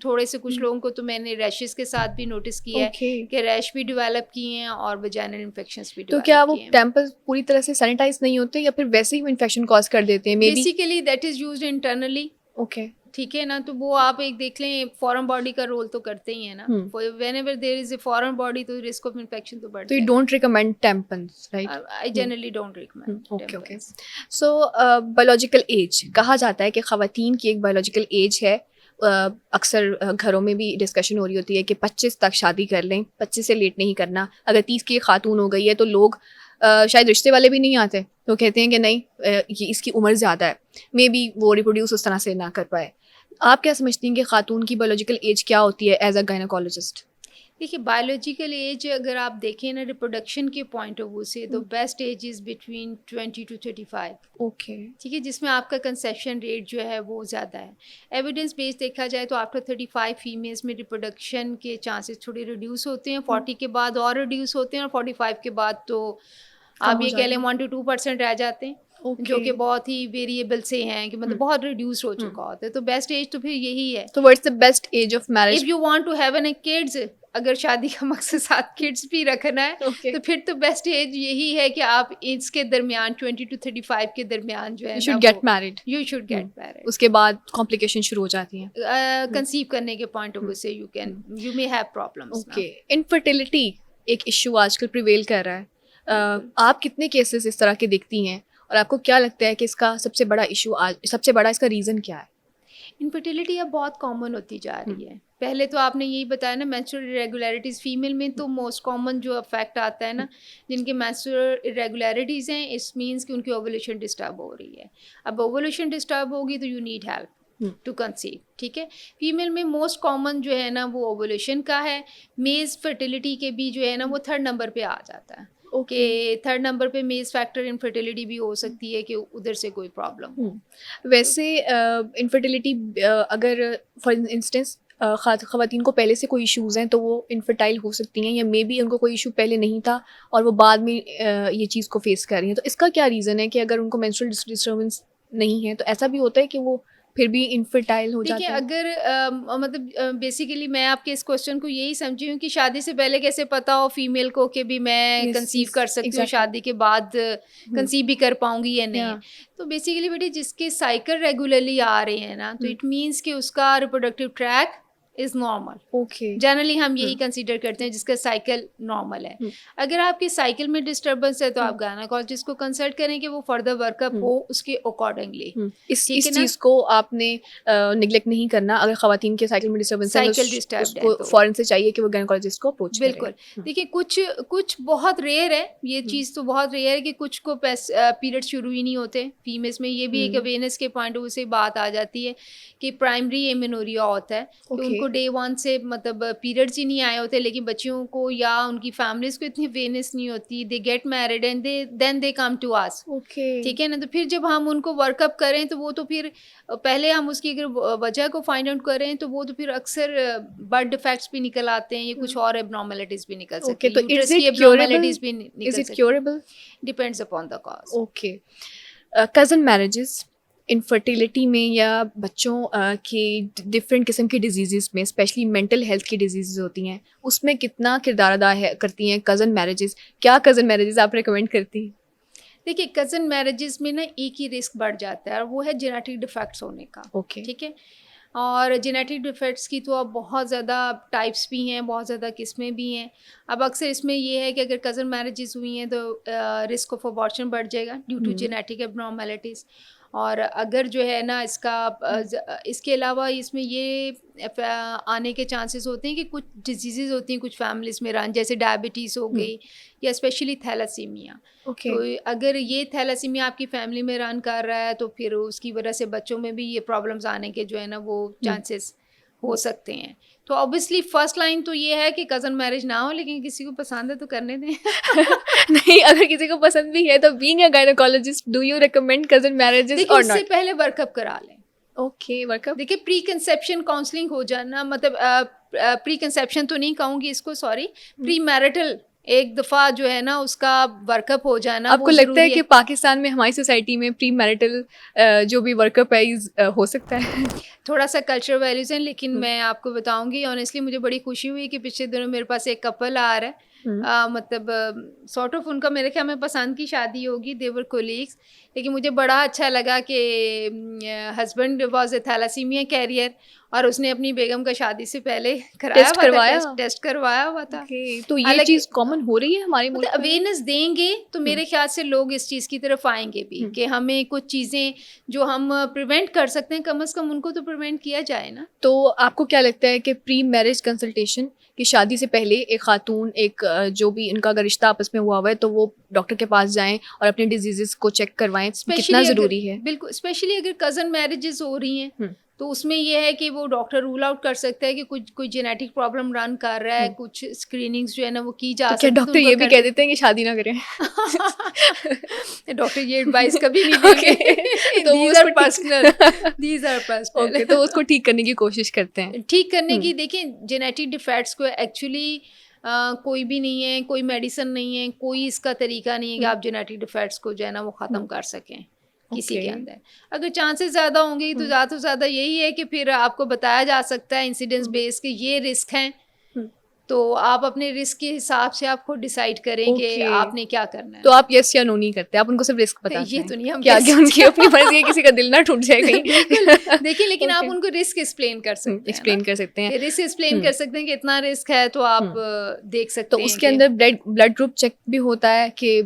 थोड़े से कुछ लोगों को तो मैंने रैशेस के साथ भी नोटिस किया है कि रैश भी डेवलप किए हैं और वजाइनल इन्फेक्शंस भी तो डेवलप क्या वो किए हैं। टेम्पल्स पूरी तरह से सैनिटाइज नहीं होते या फिर वैसे ही इन्फेक्शन कॉज कर देते हैं? Maybe basically that is used internally. Okay, ठीक है ना, तो वो आप एक देख लें, फॉरेन बॉडी का रोल तो करते ही है ना। Whenever there is a foreign body तो रिस्क ऑफ इन्फेक्शन तो बढ़ता तो है। You don't recommend tampons, right? I generally don't recommend. Okay okay. So biological age, कहा जाता है कि ख़वातीन की एक बायोलॉजिकल एज है। अक्सर घरों में भी डिस्कशन हो रही होती है कि 25 तक शादी कर लें, 25 से लेट नहीं करना। अगर 30 की खातून हो गई है तो लोग शायद रिश्ते वाले भी नहीं आते, तो कहते हैं कि नहीं ये इसकी उम्र ज़्यादा है, मे बी वो रिप्रोड्यूस उस तरह से ना कर पाए। आप क्या समझती हैं कि खातून की बायोलॉजिकल एज क्या होती है एज अ गायनेकोलॉजिस्ट? देखिए बायोलॉजिकल एज अगर आप देखें ना रिप्रोडक्शन के पॉइंट ऑफ व्यू से तो best age is between 20 to 35। Okay. ठीक है, जिसमें आपका कंसेप्शन रेट जो है वो ज़्यादा है। एविडेंस बेस्ड देखा जाए तो आफ्टर 35 फीमेल्स में रिप्रोडक्शन के चांसेस थोड़े रिड्यूस होते हैं, 40 के बाद और रिड्यूस होते हैं और 45 के बाद तो आप हो ये कह लें जाता 1 to 2% रह जाते हैं, जो कि बहुत ही वेरिएबल से हैं कि मतलब बहुत रिड्यूस हो चुका होता है। तो बेस्ट एज तो फिर यही है। तो what's the best age of marriage? If you want to have an kids, अगर शादी का मकसद साथ किड्स भी रखना है Okay. तो फिर तो बेस्ट एज यही है कि आप इसके दरमियान 20 to 35 के दरमियान जो है You ना should get married. You should get married. उसके बाद कॉम्प्लिकेशन शुरू हो जाती हैं। कंसीव करने के पॉइंट ऑफ व्यू से you may have problems. Okay. Infertility एक इशू आजकल प्रिवेल कर रहा है। आप कितने केसेस इस तरह के देखती हैं और आपको क्या लगता है कि इसका सबसे बड़ा इशू आज सबसे बड़ा इसका रीज़न क्या है? इनफर्टिलिटी अब बहुत कॉमन होती जा रही है। पहले तो आपने यही बताया ना मेंस्ट्रुअल इरेगुलरिटीज़, फीमेल में तो मोस्ट कॉमन जो अफेक्ट आता है ना, जिनके मेंस्ट्रुअल इरेगुलरिटीज़ हैं, इस मीन्स कि उनकी ओवुलेशन डिस्टर्ब हो रही है। अब ओवुलेशन डिस्टर्ब होगी तो you need help to conceive. ठीक है, फीमेल में मोस्ट कॉमन जो है ना वो ओवुलेशन का है। मेज फर्टिलिटी के भी जो है ना वो 3rd नंबर पे आ जाता है कि 3rd नंबर पे मेज फैक्टर इनफर्टिलिटी भी हो सकती है कि उधर से कोई प्रॉब्लम हो। वैसे इनफर्टिलिटी अगर फॉर इंस्टेंस ख़वातीन को पहले से कोई इश्यूज़ हैं तो वो इनफर्टाइल हो सकती हैं, या मे बी उनको कोई इशू पहले नहीं था और वो बाद में ये चीज़ को फेस कर रही हैं। तो इसका क्या रीज़न है कि अगर उनको मेंस्ट्रुअल डिस्टर्बेंस नहीं है तो ऐसा भी होता है कि वो फिर भी इनफर्टाइल हो जाते देखिए हैं? अगर मतलब बेसिकली मैं आपके इस क्वेश्चन को यही समझी हूँ कि शादी से पहले कैसे पता हो फीमेल को कि भी मैं Yes, कंसीव yes, कर सकती हूँ, exactly. शादी के बाद कंसीव भी कर पाऊंगी या नहीं। Yeah. तो बेसिकली बेटी जिसके साइकिल रेगुलरली आ रहे हैं ना तो इट मीन्स कि उसका reproductive tract is normal. Okay. Generally हम यही कंसीडर करते हैं जिसका साइकिल नॉर्मल है। अगर आपकी साइकिल में डिस्टर्बेंस है तो आप गायनेकोलॉजिस्ट को कंसल्ट करें कि वो फर्दर वर्कअप हो उसके अकॉर्डिंगली। इस चीज़ को आपने निगलेक्ट नहीं करना। अगर ख़वातीन के साइकिल में डिस्टर्बेंस है साइकिल तो डिस्टर्ब है उसको तो फ़ौरन से चाहिए कि वो गायनेकोलॉजिस्ट को अप्रोच करें। बिल्कुल। देखिए कुछ बहुत रेयर है, ये चीज़ तो बहुत रेयर है कि कुछ को पीरियड शुरू ही नहीं होते फीमेल्स में। ये भी एक अवेयरनेस के पॉइंट ऑफ व्यू से बात आ जाती है कि प्राइमरी एमेनोरिया होता है कि उनको डे 1 से मतलब पीरियड्स ही नहीं आए होते, लेकिन बच्चियों को या उनकी फैमिलीज को इतनी अवेयरनेस नहीं होती। They get married and then they come to us. Okay. ठीक है ना, तो फिर जब हम उनको वर्कअप करें तो वो तो फिर पहले हम उसकी अगर वजह को फाइंड आउट करें तो वो तो फिर अक्सर बर्थ डिफेक्ट्स भी निकल आते हैं या कुछ और एबनॉर्मलिटीज भी निकल सकती हैं। तो यूट्रस इज की इट क्योरेबल? एबनॉर्मलिटीज भी निकल इज इट सकती curable? Depends upon the cause. Okay. Cousin marriages infertility में या बच्चों के डिफरेंट किस्म की डिजीज़ में स्पेशली मेंटल हेल्थ की डिजीज़ होती हैं, उसमें कितना किरदार अदा है करती हैं कज़न मैरिजेस? क्या कज़न मैरिजेस आप रिकमेंड करती हैं? देखिए कज़न मैरिजेस में ना एक ही रिस्क बढ़ जाता है और वो है जेनेटिक डिफेक्ट्स होने का। ओके। ठीक है, और जेनेटिक डिफेक्ट्स की तो अब बहुत ज़्यादा टाइप्स भी हैं, बहुत ज़्यादा किस्में भी हैं। अब अक्सर इसमें ये है कि अगर कज़न मैरिजेस हुई हैं तो रिस्क ऑफ अबॉर्शन बढ़ जाएगा ड्यू टू जेनेटिक एबनॉर्मलिटीज़। और अगर जो है ना इसके अलावा इसमें ये आने के चांसेस होते हैं कि कुछ डिजीज़ होती हैं कुछ फैमिलीज़ में रन, जैसे डायबिटीज़ हो गई या स्पेशली थैलासीमिया। ओके। तो अगर ये थैलासीमिया आपकी फैमिली में रन कर रहा है तो फिर उसकी वजह से बच्चों में भी ये प्रॉब्लम्स आने के जो है ना वो चांसेस हो सकते हैं। तो ऑब्वियसली फर्स्ट लाइन तो ये है कि कज़न मैरिज ना हो, लेकिन किसी को पसंद है तो करने दें। नहीं, अगर किसी को पसंद भी है तो being a gynaecologist do you recommend cousin marriages देखिए और उससे नॉट? पहले वर्कअप करा लें। Okay, workup. देखिए प्री कंसेप्शन काउंसलिंग हो जाना, मतलब प्री कंसेप्शन तो नहीं कहूँगी इसको, सॉरी, प्री मैरिटल एक दफ़ा जो है ना उसका वर्कअप हो जाना। आपको लगता है कि पाकिस्तान में हमारी सोसाइटी में प्री मैरिटल जो भी वर्कअप है हो सकता है? थोड़ा सा कल्चरल वैल्यूज हैं, लेकिन मैं आपको बताऊंगी ऑनेस्टली मुझे बड़ी खुशी हुई कि पिछले दिनों मेरे पास एक कपल आ रहा है। मतलब सॉर्ट ऑफ उनका मेरे ख्याल में पसंद की शादी होगी, देवर कोलीग्स, लेकिन मुझे बड़ा अच्छा लगा कि husband was a thalassemia carrier और उसने अपनी बेगम का शादी से पहले टेस्ट करवाया हुआ था। तो ये चीज़ कॉमन हो रही है हमारे मुल्क में? अवेयरनेस देंगे तो मेरे ख्याल से लोग इस चीज़ की तरफ आएंगे भी कि हमें कुछ चीज़ें जो हम प्रिवेंट कर सकते हैं कम से कम उनको तो प्रिवेंट किया जाए ना। तो आपको क्या लगता है कि प्री मैरिज कंसल्टेशन कि शादी से पहले एक खातून एक जो भी इनका अगर रिश्ता आपस में हुआ है तो वो डॉक्टर के पास जाएं और अपने डिजीजेस को चेक करवाएं, कितना ज़रूरी है? बिल्कुल, स्पेशली अगर कज़न मैरिजेस हो रही हैं तो उसमें ये है कि वो डॉक्टर रूल आउट कर सकता है कि कुछ कोई जेनेटिक प्रॉब्लम रन कर रहा है, कुछ स्क्रीनिंग्स जो है ना वो की जा तो सकती क्या है, डॉक्टर ये भी कह देते हैं कि शादी ना करें? डॉक्टर ये एडवाइस कभी नहीं देंगे। तो these are personal, these are personal. Okay, तो उसको ठीक करने की कोशिश करते हैं। ठीक करने की, देखिए जेनेटिक डिफेक्ट्स को एक्चुअली कोई भी नहीं है, कोई मेडिसिन नहीं है, कोई इसका तरीका नहीं है कि आप जेनेटिक डिफेक्ट्स को जो है ना वो ख़त्म कर सकें किसी के अंदर। अगर चांसेस ज़्यादा होंगे तो ज़्यादा से ज़्यादा यही है कि फिर आपको बताया जा सकता है इंसिडेंस बेस के ये रिस्क हैं, तो आप अपने रिस्क के हिसाब से आप खुद डिसाइड करें कि आपने क्या करना है। तो आप यस या नो नहीं करते, आप उनको सिर्फ रिस्क बताते ये हैं? तो नहीं हम क्या कि उनकी अपनी मर्जी है, किसी का दिल ना टूट जाए कहीं। बिल्कुल। देखिए लेकिन आप उनको रिस्क एक्सप्लेन कर सकते हैं, एक्सप्लेन कर सकते हैं, रिस्क एक्सप्लेन कर सकते हैं कि इतना रिस्क है तो आप देख सकते तो हैं। उसके अंदर ब्लड ग्रुप चेक भी होता है कि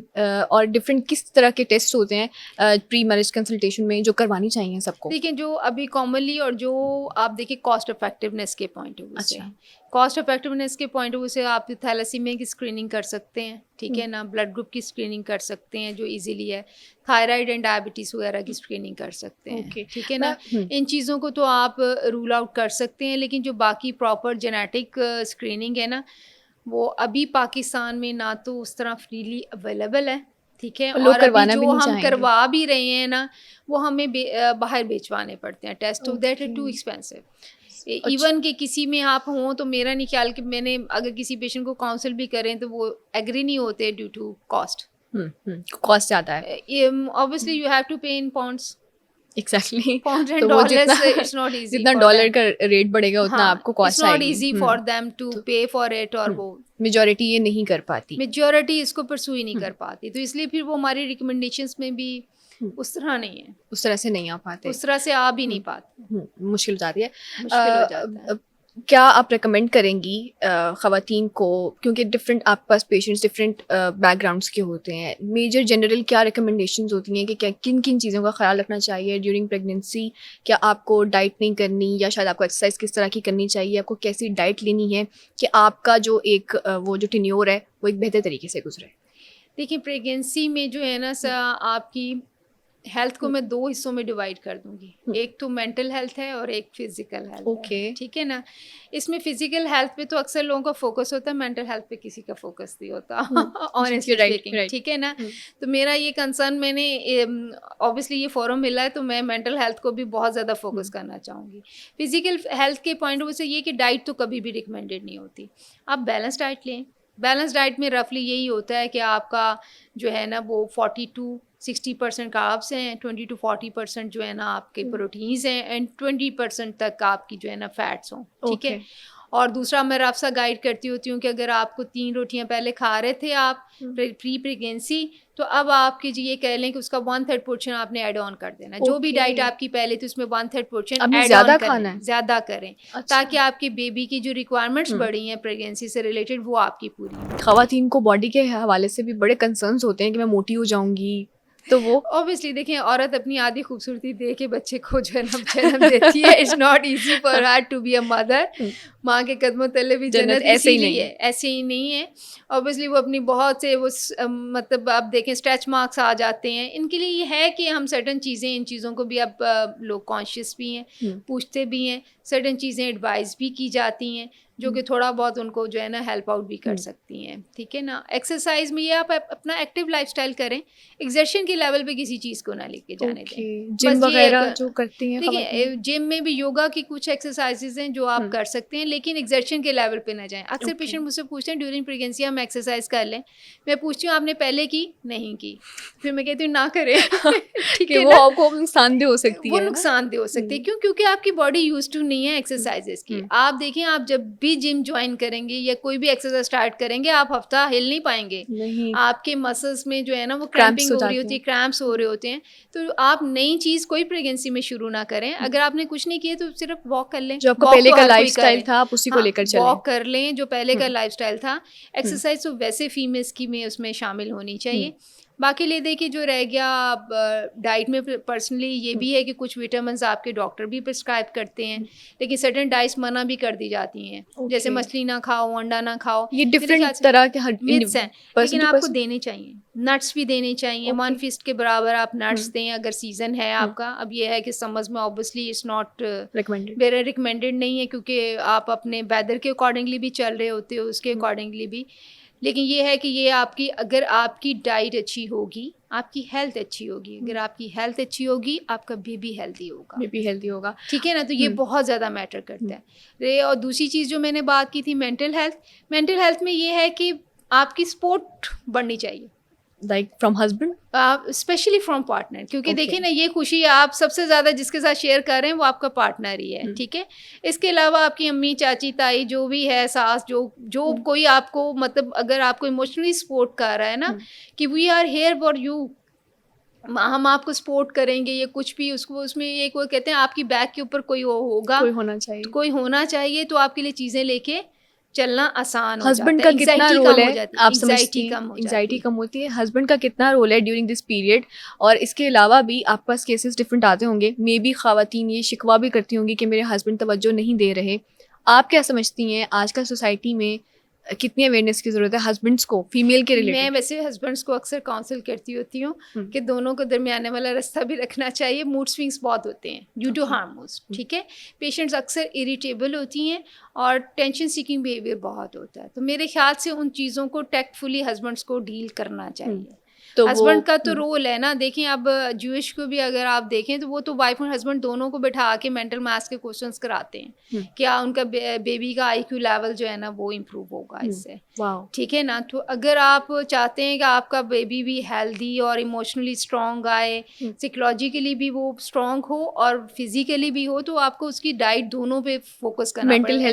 और डिफरेंट किस तरह के टेस्ट होते हैं प्री मैरिज कंसल्टेशन में जो करवानी चाहिए सबको? देखिए जो अभी कॉमनली और जो आप देखिए कॉस्ट इफेक्टिवनेस के पॉइंट ऑफ व्यू से, अच्छा। कॉस्ट इफेक्टिवनेस के पॉइंट ऑफ व्यू से आप थैलेसीमिया की स्क्रीनिंग कर सकते हैं, ठीक है ना, ब्लड ग्रुप की स्क्रीनिंग कर सकते हैं जो इजीली है, थायराइड एंड डायबिटीज़ वगैरह की स्क्रीनिंग कर सकते हैं, ठीक है ना। इन चीज़ों को तो आप रूल आउट कर सकते हैं, लेकिन जो बाकी प्रॉपर जेनेटिक स्क्रीनिंग है ना वो अभी पाकिस्तान में ना तो उस तरह फ्रीली अवेलेबल है, ठीक है, और अभी जो हम करवा भी रहे हैं ना वो हमें बाहर बेचवाने पड़ते हैं टेस्ट, तो that is too expensive. Even के किसी में आप हों तो मेरा नहीं ख्याल कि मैंने अगर किसी पेशेंट को काउंसिल भी करें तो वो एग्री नहीं होते ड्यू टू कॉस्ट। कॉस्ट ज़्यादा है, obviously you have to pay in pounds. Exactly, pounds and dollars, it's not easy, जितना डॉलर का रेट बढ़ेगा उतना आपको कॉस्ट आएगी, it's not easy for them to pay for it, और वो मेजॉरिटी ये नहीं कर पाती, मेजॉरिटी इसको परसू ही नहीं कर पाती, तो इसलिए फिर वो हमारी रिकमेंडेशंस में भी उस तरह नहीं है, उस तरह से नहीं आ पाते, उस तरह से आ भी नहीं पाते, मुश्किल हो जाती है, मुश्किल हो जाता है। क्या आप रेकमेंड करेंगी ख़वातीन को, क्योंकि डिफरेंट आपके पास पेशेंट्स डिफरेंट बैकग्राउंड्स के होते हैं, मेजर जनरल क्या रिकमेंडेशंस होती हैं कि क्या किन किन चीज़ों का ख्याल रखना चाहिए ड्यूरिंग प्रेगनेंसी? क्या आपको डाइट नहीं करनी, या शायद आपको एक्सरसाइज किस तरह की करनी चाहिए, आपको कैसी डाइट लेनी है कि आपका जो एक वो जो टेन्योर है वो एक बेहतर तरीके से गुजरे? देखिए प्रेगनेंसी में जो है ना आपकी हेल्थ को मैं दो हिस्सों में डिवाइड कर दूंगी, एक तो मेंटल हेल्थ है और एक फिजिकल हेल्थ है, ठीक है ना। इसमें फिजिकल हेल्थ पे तो अक्सर लोगों का फोकस होता है, मेंटल हेल्थ पे किसी का फोकस नहीं होता, ऑनेस्टली स्पीकिंग, ठीक है ना। तो मेरा ये कंसर्न, मैंने ऑब्वियसली ये फोरम मिला है तो मैं मेंटल हेल्थ को भी बहुत ज़्यादा फोकस करना चाहूँगी। फिजिकल हेल्थ के पॉइंट ऑफ व्यू से ये कि डाइट तो कभी भी रिकमेंडेड नहीं होती, आप बैलेंस डाइट लें। बैलेंस डाइट में रफली यही होता है कि आपका जो है ना वो 40 to 60% कार्ब्स हैं, 20 to 40% जो है ना आपके प्रोटीन्स हैं, एंड 20% तक आपकी जो है ना फैट्स हों, ठीक है। और दूसरा मैं रफ सा गाइड करती होती हूँ कि अगर आपको 3 रोटियां पहले खा रहे थे आप प्री प्रेगनेंसी, तो अब आपकी जी ये कह लें कि उसका 1/3 पोर्शन आपने ऐड ऑन कर देना। जो भी डाइट आपकी पहले थी उसमें 1/3 पोर्शन ऐड ऑन करें, ज़्यादा करें, ताकि आपकी बेबी की जो रिक्वायरमेंट्स बढ़ी हैं प्रेगनेंसी से रिलेटेड वो आपकी पूरी हो। ख़वातीन को बॉडी के हवाले से भी बड़े कंसर्न्स होते हैं कि मैं मोटी हो जाऊंगी, तो वो ऑब्वियसली देखिए औरत अपनी आधी खूबसूरती दे के बच्चे को जन्म देती है, it's not easy for her to be a mother. माँ के कदमों तले भी जन्नत ऐसे ही नहीं है, ऐसे ही नहीं है। ऑब्वियसली वो अपनी बहुत से वो मतलब आप देखें स्ट्रेच मार्क्स आ जाते हैं, इनके लिए ये है कि हम सर्टन चीज़ें, इन चीज़ों को भी अब लोग कॉन्शियस भी हैं, पूछते भी हैं, सर्टन चीज़ें एडवाइस भी की जाती हैं जो कि थोड़ा बहुत उनको जो है ना हेल्प आउट भी कर सकती हैं, ठीक है ना। एक्सरसाइज में ये आप अपना एक्टिव लाइफस्टाइल करें, एग्जर्शन के लेवल पे किसी चीज़ को ना लेके जाने दें। जिम वगैरह जो करती हैं, देखिए जिम में भी योगा की कुछ एक्सरसाइजेज हैं जो आप कर सकते हैं, लेकिन एग्जर्शन के लेवल पे ना जाएं। अक्सर पेशेंट मुझसे पूछते हैं ड्यूरिंग प्रेगनेंसी हम एक्सरसाइज कर लें, मैं पूछती हूँ आपने पहले की नहीं की, फिर मैं कहती हूँ ना करें, ठीक है, वो आपको नुकसानदेह हो सकती है, वो नुकसानदेह हो सकती है। क्यों? क्योंकि आपकी बॉडी यूज्ड टू नहीं है एक्सरसाइजेस की। आप देखें, आप जब भी जिम ज्वाइन करेंगे या कोई भी एक्सरसाइज स्टार्ट करेंगे, आप हफ्ता हिल नहीं पाएंगे, आपके मसल्स में जो है ना वो क्रैम्पिंग हो रही होती है, क्रैम्प्स हो रहे होते हैं। तो आप नई चीज कोई प्रेगनेंसी में शुरू ना करें। अगर आपने कुछ नहीं किया तो सिर्फ वॉक कर लें, जो आपका पहले का लाइफस्टाइल था आप उसी को लेकर चलें, वॉक कर लें जो पहले का लाइफस्टाइल था। एक्सरसाइज तो वैसे फीमेल्स की में उसमें शामिल होनी चाहिए। बाकी ले देखिए जो रह गया डाइट में पर्सनली ये भी है कि कुछ विटामिन आपके डॉक्टर भी प्रिस्क्राइब करते हैं, लेकिन सर्टेन डाइट्स मना भी कर दी जाती हैं, जैसे मछली ना खाओ, अंडा ना खाओ, ये डिफरेंट तरह के मिथ्स हैं, लेकिन आपको देने चाहिए। नट्स भी देने चाहिए, 1 फीस्ट के बराबर आप नट्स दें अगर सीजन है आपका। अब ये है कि समर्स में obviously it's not very recommended नहीं है, क्योंकि आप अपने वेदर के अकॉर्डिंगली भी चल रहे होते हो, उसके अकॉर्डिंगली भी। लेकिन ये है कि ये आपकी, अगर आपकी डाइट अच्छी होगी, आपकी हेल्थ अच्छी होगी, अगर आपकी हेल्थ अच्छी होगी, आपका बेबी हेल्दी होगा, ठीक है ना। तो ये बहुत ज़्यादा मैटर करता है। और दूसरी चीज़ जो मैंने बात की थी मेंटल हेल्थ में ये है कि आपकी सपोर्ट बढ़नी चाहिए, like from husband, specially from partner, क्योंकि देखिए ना, ये खुशी आप सबसे ज़्यादा जिसके साथ शेयर कर रहे हैं वो आपका पार्टनर ही है, ठीक है। इसके अलावा आपकी अम्मी, चाची, ताई, जो भी है, सास, जो कोई आपको, मतलब अगर आपको इमोशनली सपोर्ट कर रहा है ना, कि we are here for you, हम आपको सपोर्ट करेंगे, ये कुछ भी उसको, उसमें एक वो कहते हैं आपकी बैक के ऊपर कोई होगा, कोई होना चाहिए, तो आपके लिए चीज़ें लेके चलना आसान हो जाता है। हस्बैंड का कितना रोल है, आप समझती हैं, एंग्जाइटी कम होती है, हस्बैंड का कितना रोल है ड्यूरिंग दिस पीरियड। और इसके अलावा भी आपके पास केसेस डिफरेंट आते होंगे, मे बी ख़वातीन ये शिकवा भी करती होंगी कि मेरे हस्बैंड तवज्जो नहीं दे रहे। आप क्या समझती हैं आजकल सोसाइटी में कितनी अवेयरनेस की ज़रूरत है हस्बैंड्स को फीमेल के रिलेटेड? मैं वैसे हस्बैंड्स को अक्सर काउंसिल करती होती हूँ कि दोनों को दरमियाने वाला रास्ता भी रखना चाहिए। मूड स्विंग्स बहुत होते हैं ड्यू टू हार्मोन्स, ठीक है। पेशेंट्स अक्सर इरिटेबल होती हैं और टेंशन सीकिंग बिहेवियर बहुत होता है, तो मेरे ख्याल से उन चीज़ों को टैक्टफुली हस्बैंड्स को डील करना चाहिए। तो हस्बैंड का तो रोल है ना, देखें अब ज्यूइश को भी अगर आप देखें तो वो तो वाइफ और हस्बैंड दोनों को बैठा के मेंटल मैथ्स के क्वेश्चंस कराते हैं, क्या उनका बेबी का आईक्यू लेवल जो है ना वो इम्प्रूव होगा इससे, ठीक है ना। तो अगर आप चाहते हैं कि आपका बेबी भी हेल्दी और इमोशनली स्ट्रॉन्ग आए, साइकोलॉजिकली भी वो स्ट्रॉन्ग हो और फिजिकली भी हो, तो आपको उसकी डाइट दोनों पे फोकस करना पड़ेगा, मेंटल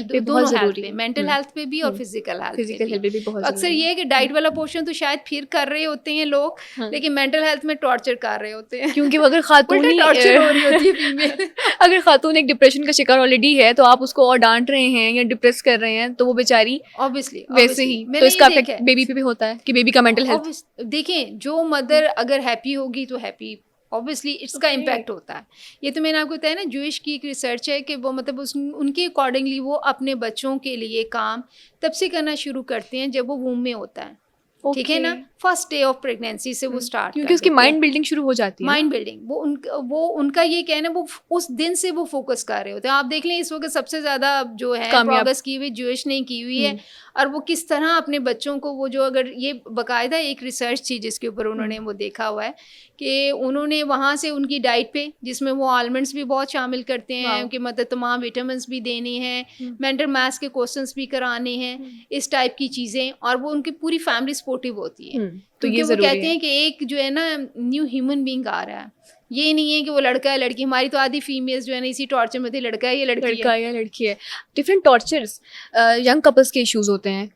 हेल्थ पे भी और फिजिकल हेल्थ पे भी। अक्सर ये है कि डाइट वाला पोर्शन तो शायद फिर कर रहे होते हैं लोग, लेकिन मेंटल हेल्थ में टॉर्चर कर रहे होते हैं, क्योंकि अगर खातून ही टॉर्चर हो रही होती है फीमेल। अगर खातून एक डिप्रेशन का शिकार ऑलरेडी है, तो आप उसको और डांट रहे हैं या डिप्रेस कर रहे हैं, तो वो बेचारी ऑब्वियसली वैसे ही, तो इसका इफेक्ट बेबी पे भी होता है कि बेबी का मेंटल हेल्थ। देखें, जो मदर अगर हैप्पी होगी तो हैप्पी, ऑब्वियसली इसका इम्पैक्ट होता है। ये तो मैंने आपको बताया ना, ज्यूइश की एक रिसर्च है कि वो मतलब उनके अकॉर्डिंगली वो अपने बच्चों के लिए काम तब से करना शुरू करते हैं जब वो वूम में होता है, ठीक है ना। फर्स्ट डे ऑफ प्रेगनेंसी से वो स्टार्ट, क्योंकि उसकी माइंड बिल्डिंग शुरू हो जाती है। माइंड बिल्डिंग वो उनका ये कहना है, वो उस दिन से वो फोकस कर रहे होते हैं। आप देख लें इस वक्त सबसे ज्यादा जो है प्रोग्रेस की हुई ज्यूइश ने की हुई है, और वो किस तरह अपने बच्चों को वो जो, अगर ये बाकायदा एक रिसर्च थी जिसके ऊपर उन्होंने वो देखा हुआ है कि उन्होंने वहाँ से उनकी डाइट पे, जिसमें वो आलमंड्स भी बहुत शामिल करते हैं कि मतलब तमाम विटामिन भी देने हैं, मेंटल मैथ्स के क्वेश्चंस भी कराने हैं, इस टाइप की चीज़ें, और वो उनकी पूरी फैमिली सपोर्टिव होती है। तो ये वो कहते हैं कि एक जो है ना न्यू ह्यूमन बीइंग आ रहा है, ये नहीं है कि वो लड़का है लड़की। हमारी तो आधी फीमेल्स जो है ना इसी टॉर्चर में थे, लड़का है या लड़की है। डिफरेंट टॉर्चर्स यंग कपल्स के इश्यूज होते हैं,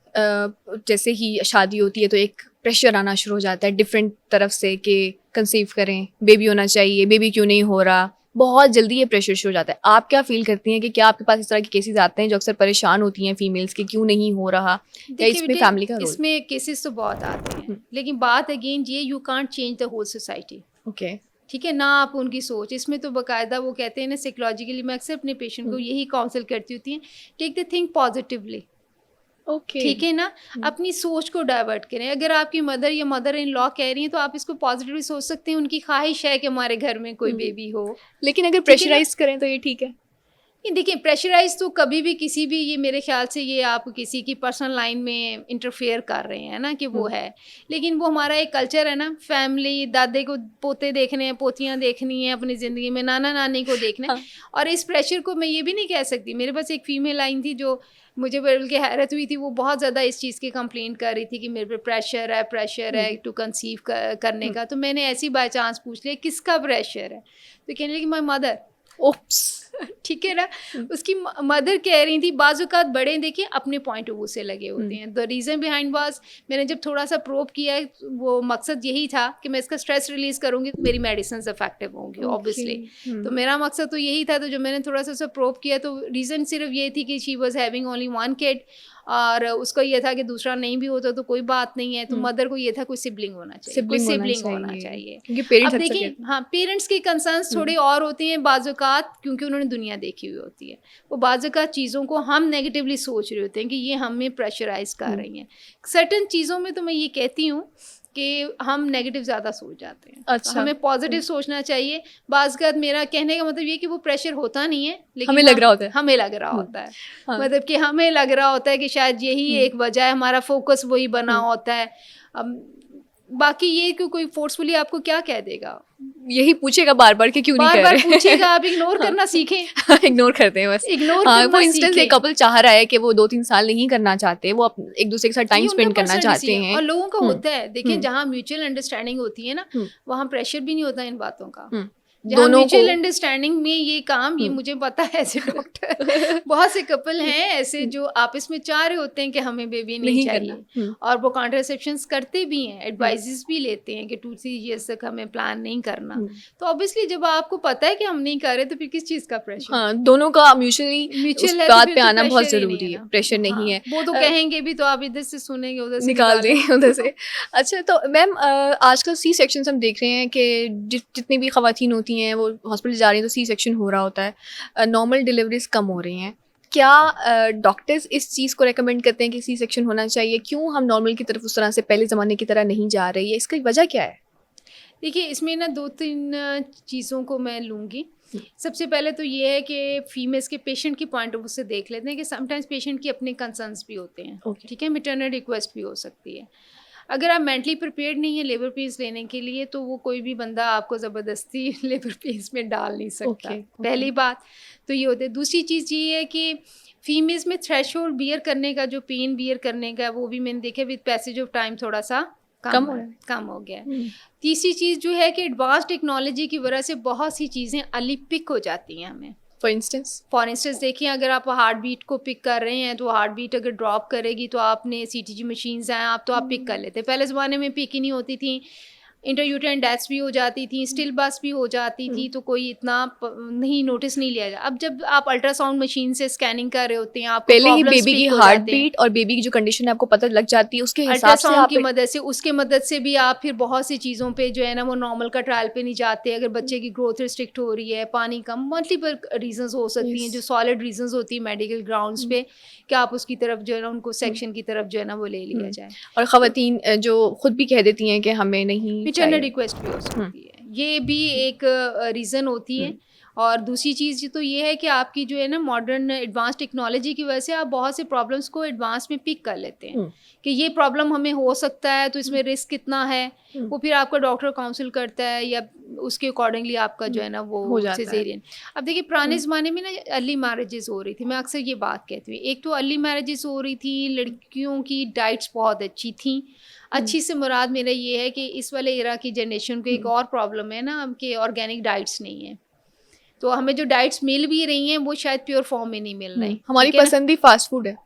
जैसे ही शादी होती है तो एक प्रेशर आना शुरू हो जाता है डिफरेंट तरफ से कि कंसीव करें, बेबी होना चाहिए, बेबी क्यों नहीं हो रहा, बहुत जल्दी ये प्रेशर शुरू हो जाता है। आप क्या फील करती हैं कि क्या आपके पास इस तरह के केसेस आते हैं जो अक्सर परेशान होती हैं फीमेल्स के, क्यों नहीं हो रहा, या इसमें फैमिली का रोल? इसमें केसेस तो बहुत आते हैं, लेकिन बात अगेन ये, you can't change the whole society, okay, ठीक है ना। आप उनकी सोच, इसमें तो बाकायदा वो कहते हैं ना साइकोलॉजिकली, मैं अक्सर अपने पेशेंट को यही काउंसिल करती होती हैं, टेक द थिंग पॉजिटिवली, ठीक है ना। अपनी सोच को डाइवर्ट करें। अगर आपकी मदर या मदर इन लॉ कह रही हैं तो आप इसको पॉजिटिवली सोच सकते हैं, उनकी ख्वाहिश है कि हमारे घर में कोई बेबी हो। लेकिन अगर प्रेशराइज करें तो ये ठीक है? देखिए, प्रेशराइज तो कभी भी किसी भी, ये मेरे ख्याल से ये आप किसी की पर्सनल लाइन में इंटरफेयर कर रहे हैं ना, कि वो है, लेकिन वो हमारा एक कल्चर है ना, फैमिली, दादे को पोते देखने हैं, पोतियाँ देखनी है अपनी ज़िंदगी में, नाना नानी को देखना है। और इस प्रेशर को मैं ये भी नहीं कह सकती, मेरे पास एक फ़ीमेल आई थी जो मुझे बल्कि हैरत हुई थी, वो बहुत ज़्यादा इस चीज़ की कंप्लेंट कर रही थी कि मेरे पे प्रेशर है टू कंसीव करने का। तो मैंने ऐसी बाय चांस पूछ लिया किसका प्रेशर है, तो कहने लगी माय मदर। ओप्स ठीक है ना। उसकी मदर कह रही थी बाज़ औक़ात बड़े देखिए अपने पॉइंट ऑफ व्यू से लगे होते हैं। द रीज़न बिहाइंड वाज, मैंने जब थोड़ा सा प्रोब किया वो मकसद यही था कि मैं इसका स्ट्रेस रिलीज़ करूँगी तो मेरी मेडिसिन इफेक्टिव होंगी ऑब्वियसली। तो मेरा मकसद तो यही था। तो जब मैंने थोड़ा सा प्रोब किया तो रीज़न सिर्फ ये थी कि she was having only one kid, और उसका ये था कि दूसरा नहीं भी होता तो कोई बात नहीं है। तो मदर को ये था कोई सिबलिंग होना चाहिए, कोई सिबलिंग होना चाहिए। क्योंकि पेरेंट्स अब देखिए हाँ, पेरेंट्स के कंसर्न्स थोड़े और होते हैं बाज़ औक़ात, क्योंकि उन्होंने दुनिया देखी हुई होती है। वो बाज़ औक़ात चीज़ों को हम नेगेटिवली सोच रहे होते हैं कि ये हमें प्रेशराइज कर रही हैं। सर्टेन चीज़ों में तो मैं ये कहती हूँ कि हम नेगेटिव ज़्यादा सोच जाते हैं। अच्छा। हमें पॉजिटिव सोचना चाहिए। बाज़ मेरा कहने का मतलब ये कि वो प्रेशर होता नहीं है, लेकिन हमें लग रहा होता है। हमें लग रहा होता है। हाँ। मतलब कि हमें लग रहा होता है कि शायद यही एक वजह है, हमारा फोकस वही बना होता है। बाकी ये कि कोई फोर्सफुली आपको क्या कह देगा, यही पूछेगा बार बार कि क्यों नहीं कर बार रहे। पूछेगा, आप इग्नोर करना सीखें। इग्नोर करते हैं बस। इग्नोर हाँ, करना वो इंस्टेंस एक कपल चाह रहा है कि वो 2-3 साल नहीं करना चाहते, वो एक दूसरे के साथ टाइम स्पेंड करना चाहते हैं। और लोगों का होता है देखिए, जहाँ म्यूचुअल अंडरस्टैंडिंग होती है ना, वहाँ प्रेशर भी नहीं होता इन बातों का। जहाँ म्यूचुअल अंडरस्टैंडिंग में ये काम, ये मुझे पता है एज ए डॉक्टर, बहुत से कपल हैं ऐसे जो आपस में चाह रहे होते हैं कि हमें बेबी नहीं चाहिए, और वो कॉन्ट्रासेप्शंस करते भी हैं, एडवाइजेस भी लेते हैं कि 2-3 ईयर्स तक हमें प्लान नहीं करना। तो ऑब्वियसली जब आपको पता है कि हम नहीं कर रहे तो फिर किस चीज़ का प्रेशर? हाँ, दोनों का म्यूचुअल बात पे आना बहुत जरूरी है। प्रेशर नहीं है, वो तो कहेंगे भी तो आप इधर से सुनेंगे, उधर से निकाल दें उधर से। अच्छा, तो मैम आजकल सी सेक्शन हम देख रहे हैं कि जितनी भी खवातीन होती हैं वो हॉस्पिटल जा रही हैं तो सी सेक्शन हो रहा होता है, नॉर्मल डिलीवरीज कम हो रही हैं। क्या डॉक्टर्स इस चीज़ को रेकमेंड करते हैं कि सी सेक्शन होना चाहिए? क्यों हम नॉर्मल की तरफ उस तरह से पहले ज़माने की तरह नहीं जा रही है? इसकी वजह क्या है? देखिए, इसमें ना 2-3 चीज़ों को मैं लूँगी। सबसे पहले तो ये है कि फीमेल्स के पेशेंट की पॉइंट ऑफ व्यू से देख लेते हैं कि समटाइम्स पेशेंट की अपने कंसर्न्स भी होते हैं। ठीक है, मैटरनल रिक्वेस्ट भी हो सकती है। अगर आप मेंटली प्रिपेयर्ड नहीं है लेबर पेन्स लेने के लिए, तो वो कोई भी बंदा आपको ज़बरदस्ती लेबर पेन्स में डाल नहीं सकता। पहली बात तो ये होती है। दूसरी चीज़ ये है कि फीमेल्स में थ्रेशोल्ड बियर करने का, जो पेन बियर करने का, वो भी मैंने देखा विद पैसेज ऑफ टाइम थोड़ा सा कम हो गया है। तीसरी चीज़ जो है कि एडवांस टेक्नोलॉजी की वजह से बहुत सी चीज़ें अर्ली पिक हो जाती हैं हमें। फॉर इंस्टेंस देखिए, अगर आप हार्ट बीट को पिक कर रहे हैं तो हार्ट बीट अगर ड्रॉप करेगी तो आपने CTG मशीन्स हैं, आप पिक कर लेते। पहले ज़माने में पिक ही नहीं होती थी, इंटरयूटेराइन डेथ्स भी हो जाती थी, स्टिल बस भी हो जाती थी, तो कोई इतना नहीं नोटिस नहीं लिया जाता। अब जब आप अल्ट्रासाउंड मशीन से स्कैनिंग कर रहे होते हैं, आप पहले ही बेबी की हार्ट बीट और बेबी की जो कंडीशन है आपको पता लग जाती है, उसके हिसाब से अल्ट्रासाउंड की मदद से, उसके मदद से भी आप फिर बहुत सी चीज़ों पे जो है ना वो नॉर्मल का ट्रायल पे नहीं जाते। अगर बच्चे की ग्रोथ रिस्ट्रिक्ट हो रही है, पानी कम, मल्टीपल रीजंस हो सकती हैं जो सॉलिड रीजंस होती है मेडिकल ग्राउंड्स पे, कि आप उसकी तरफ जो है ना उनको सेक्शन की तरफ जो है ना वो ले लिया जाए। और ख़वातीन जो खुद भी कह देती हैं कि हमें नहीं, मैटरनल रिक्वेस्ट भी हो सकती है, ये भी एक रीज़न होती है। और दूसरी चीज़ तो ये है कि आपकी जो है ना मॉडर्न एडवांस टेक्नोलॉजी की वजह से आप बहुत से प्रॉब्लम्स को एडवांस में पिक कर लेते हैं कि ये प्रॉब्लम हमें हो सकता है, तो इसमें रिस्क कितना है, वो फिर आपका डॉक्टर काउंसिल करता है या उसके अकॉर्डिंगली आपका जो है ना वो सिजेरियन। अब देखिए, पुराने ज़माने में ना अर्ली मैरिजेस हो रही थी, मैं अक्सर ये बात कहती हूँ। एक तो अर्ली मैरिजेस हो रही थी, लड़कियों की डाइट्स बहुत अच्छी थी। अच्छी से मुराद मेरा ये है कि इस वाले एरा की जनरेशन को एक और प्रॉब्लम है ना कि ऑर्गेनिक डाइट्स नहीं है, तो हमें जो डाइट्स मिल भी रही हैं वो शायद प्योर फॉर्म में नहीं मिल रही। हमारी पसंद ही फास्ट फूड है।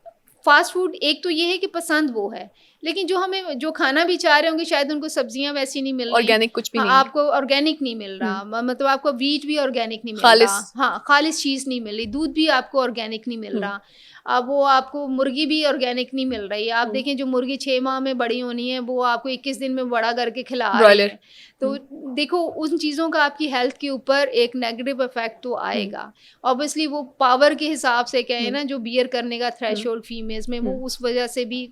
फास्ट फूड एक तो ये है कि पसंद वो है, लेकिन जो हमें जो खाना भी चाह रहे होंगे शायद उनको सब्जियां वैसी नहीं मिल रही, ऑर्गेनिक कुछ भी नहीं, आपको ऑर्गेनिक नहीं मिल रहा, मतलब आपको वीट भी ऑर्गेनिक नहीं मिल रहा, हाँ खालिस चीज़ नहीं मिल रही, दूध भी आपको ऑर्गेनिक नहीं मिल रहा, अब वो आपको मुर्गी भी ऑर्गेनिक नहीं मिल रही। आप देखें जो मुर्गी 6 माह में बड़ी होनी है वो आपको 21 दिन में बड़ा करके खिला रही है, तो देखो उन चीज़ों का आपकी हेल्थ के ऊपर एक नेगेटिव इफेक्ट तो आएगा। ऑब्वियसली वो पावर के हिसाब से क्या है ना, जो बियर करने का थ्रेशोल्ड फीमेल्स में वो उस वजह से भी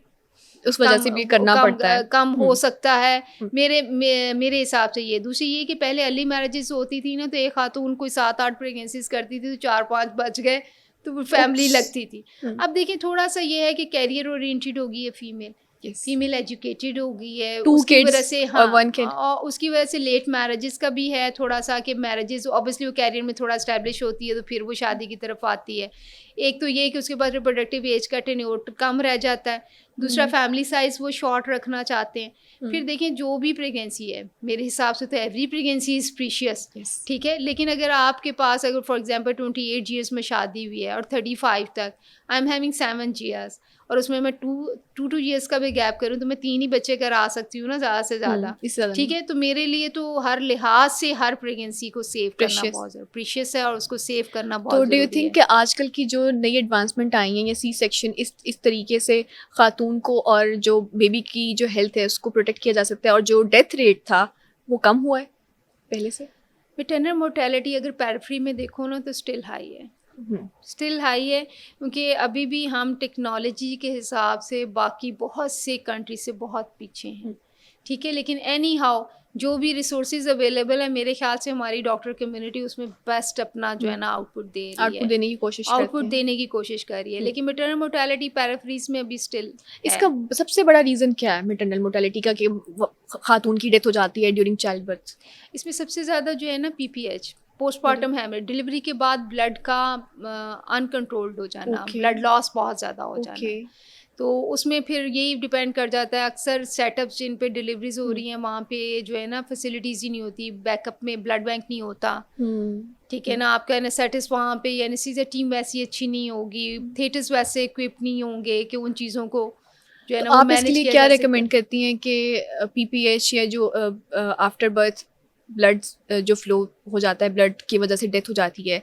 करना पड़ता है, कम हो सकता है मेरे हिसाब से। ये दूसरी ये कि पहले अर्ली मैरिजेस होती थी ना, तो एक खातून कोई 7-8 प्रेगनेंसीज करती थी तो 4-5 बच गए तो वो फैमिली लगती थी। अब देखिए थोड़ा सा ये है कि कैरियर ओरिएंटेड हो गई है फीमेल एजुकेटेड हो गई है, उसकी वजह से और उसकी वजह से लेट मैरिजेस का भी है थोड़ा सा कि मैरिजेस ऑब्वियसली वो कैरियर में थोड़ा एस्टैब्लिश होती है तो फिर वो शादी की तरफ आती है। एक तो ये कि उसके बाद रिप्रोडक्टिव एज का टेन्योर कम रह जाता है, दूसरा फैमिली साइज वो शॉर्ट रखना चाहते हैं। फिर देखें जो भी प्रेगनेंसी है, मेरे हिसाब से तो एवरी प्रेगनेंसी इज़ प्रीशियस, ठीक है। लेकिन अगर आपके पास अगर फॉर एग्जांपल 28 ईयर्स में शादी हुई है और 35 तक आई एम हैविंग 7 ईयर्स और उसमें मैं टू ईयर्स का भी गैप करूँ तो मैं 3 ही बच्चे करा सकती हूँ ना, ज़्यादा से ज़्यादा, ठीक है। तो मेरे लिए तो हर लिहाज से हर प्रेगनेंसी को सेव करना बहुत ज़रूरी प्रीशियस है और उसको सेव करना बहुत तो ज़रूरी है। डू यू थिंक कि आजकल की जो नई एडवांसमेंट आई हैं या सी सेक्शन इस तरीके से खातून को और जो बेबी की जो हेल्थ है उसको प्रोटेक्ट किया जा सकता है और जो डेथ रेट था वो कम हुआ है पहले से? मैटरनल मोर्टेलिटी अगर पेरिफेरी में देखो ना तो स्टिल हाई है, स्टिल हाई है, क्योंकि अभी भी हम टेक्नोलॉजी के हिसाब से बाकी बहुत से कंट्री से बहुत पीछे हैं, ठीक है। लेकिन एनी हाउ जो भी रिसोर्सेज अवेलेबल है मेरे ख्याल से हमारी डॉक्टर कम्युनिटी उसमें बेस्ट अपना जो है ना आउटपुट दे रही है, आउटपुट देने की कोशिश कर रही है। लेकिन मैटरनल मोर्टेलिटी पेरिफेरीज में अभी स्टिल इसका सबसे बड़ा रीज़न क्या है मैटरनल मोर्टेलिटी का कि खातून की डेथ हो जाती है ड्यूरिंग चाइल्ड बर्थ? इसमें सबसे ज़्यादा जो है ना PPH, पोस्टमार्टम हैमरेज, डिलीवरी के बाद ब्लड का अनकंट्रोल्ड हो जाना, ब्लड लॉस बहुत ज़्यादा हो जाना, तो उसमें फिर यही डिपेंड कर जाता है। अक्सर सेटअप्स जिन पे डिलीवरीज हो रही हैं वहाँ पे जो है ना फैसिलिटीज़ ही नहीं होती, बैकअप में ब्लड बैंक नहीं होता, ठीक है ना। आपका एनेस्थेटिस्ट वहाँ पे एनेस्थीसिया टीम वैसी अच्छी नहीं होगी, थिएटर्स वैसे इक्विप नहीं होंगे कि उन चीज़ों को जो है ना आप इसके लिए क्या रेकमेंड करती हैं कि PPH या जो आफ्टर बर्थ ब्लड जो फ्लो हो जाता है, ब्लड की वजह से डेथ हो जाती है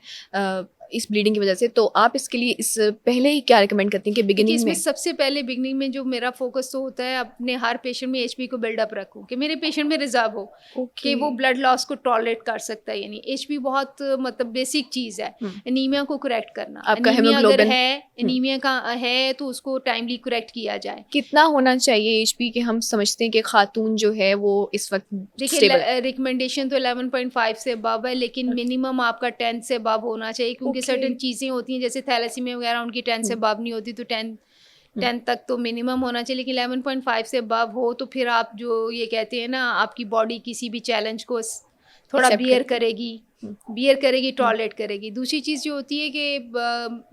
इस ब्लीडिंग की वजह से, तो आप इसके लिए इस पहले ही क्या रिकमेंड करती हैं कि बिगिनिंग में? सबसे पहले बिगिनिंग में जो मेरा फोकस तो होता है अपने हर पेशेंट में HP को बिल्डअप रखूं कि मेरे पेशेंट में रिजर्व हो कि वो ब्लड लॉस को टॉलरेट कर सकता है। यानी HP बहुत मतलब बेसिक चीज़ है, एनीमिया को करेक्ट करना। आपका अगर है एनीमिया का है तो उसको टाइमली करेक्ट किया जाए। कितना होना चाहिए HP कि हम समझते हैं कि खातून जो है वो इस वक्त? देखिए रिकमेंडेशन तो 11.5 से अबव है, लेकिन मिनिमम आपका 10 से अबव होना चाहिए, क्योंकि सर्टेन चीज़ें होती हैं जैसे थैलेसीमिया वगैरह उनकी 10 से अबव नहीं होती, तो 10 तक तो मिनिमम होना चाहिए। लेकिन 11.5 से अबव हो तो फिर आप जो ये कहते हैं ना आपकी बॉडी किसी भी चैलेंज को थोड़ा बियर करेगी, टॉलरेट करेगी। दूसरी चीज़ जो होती है कि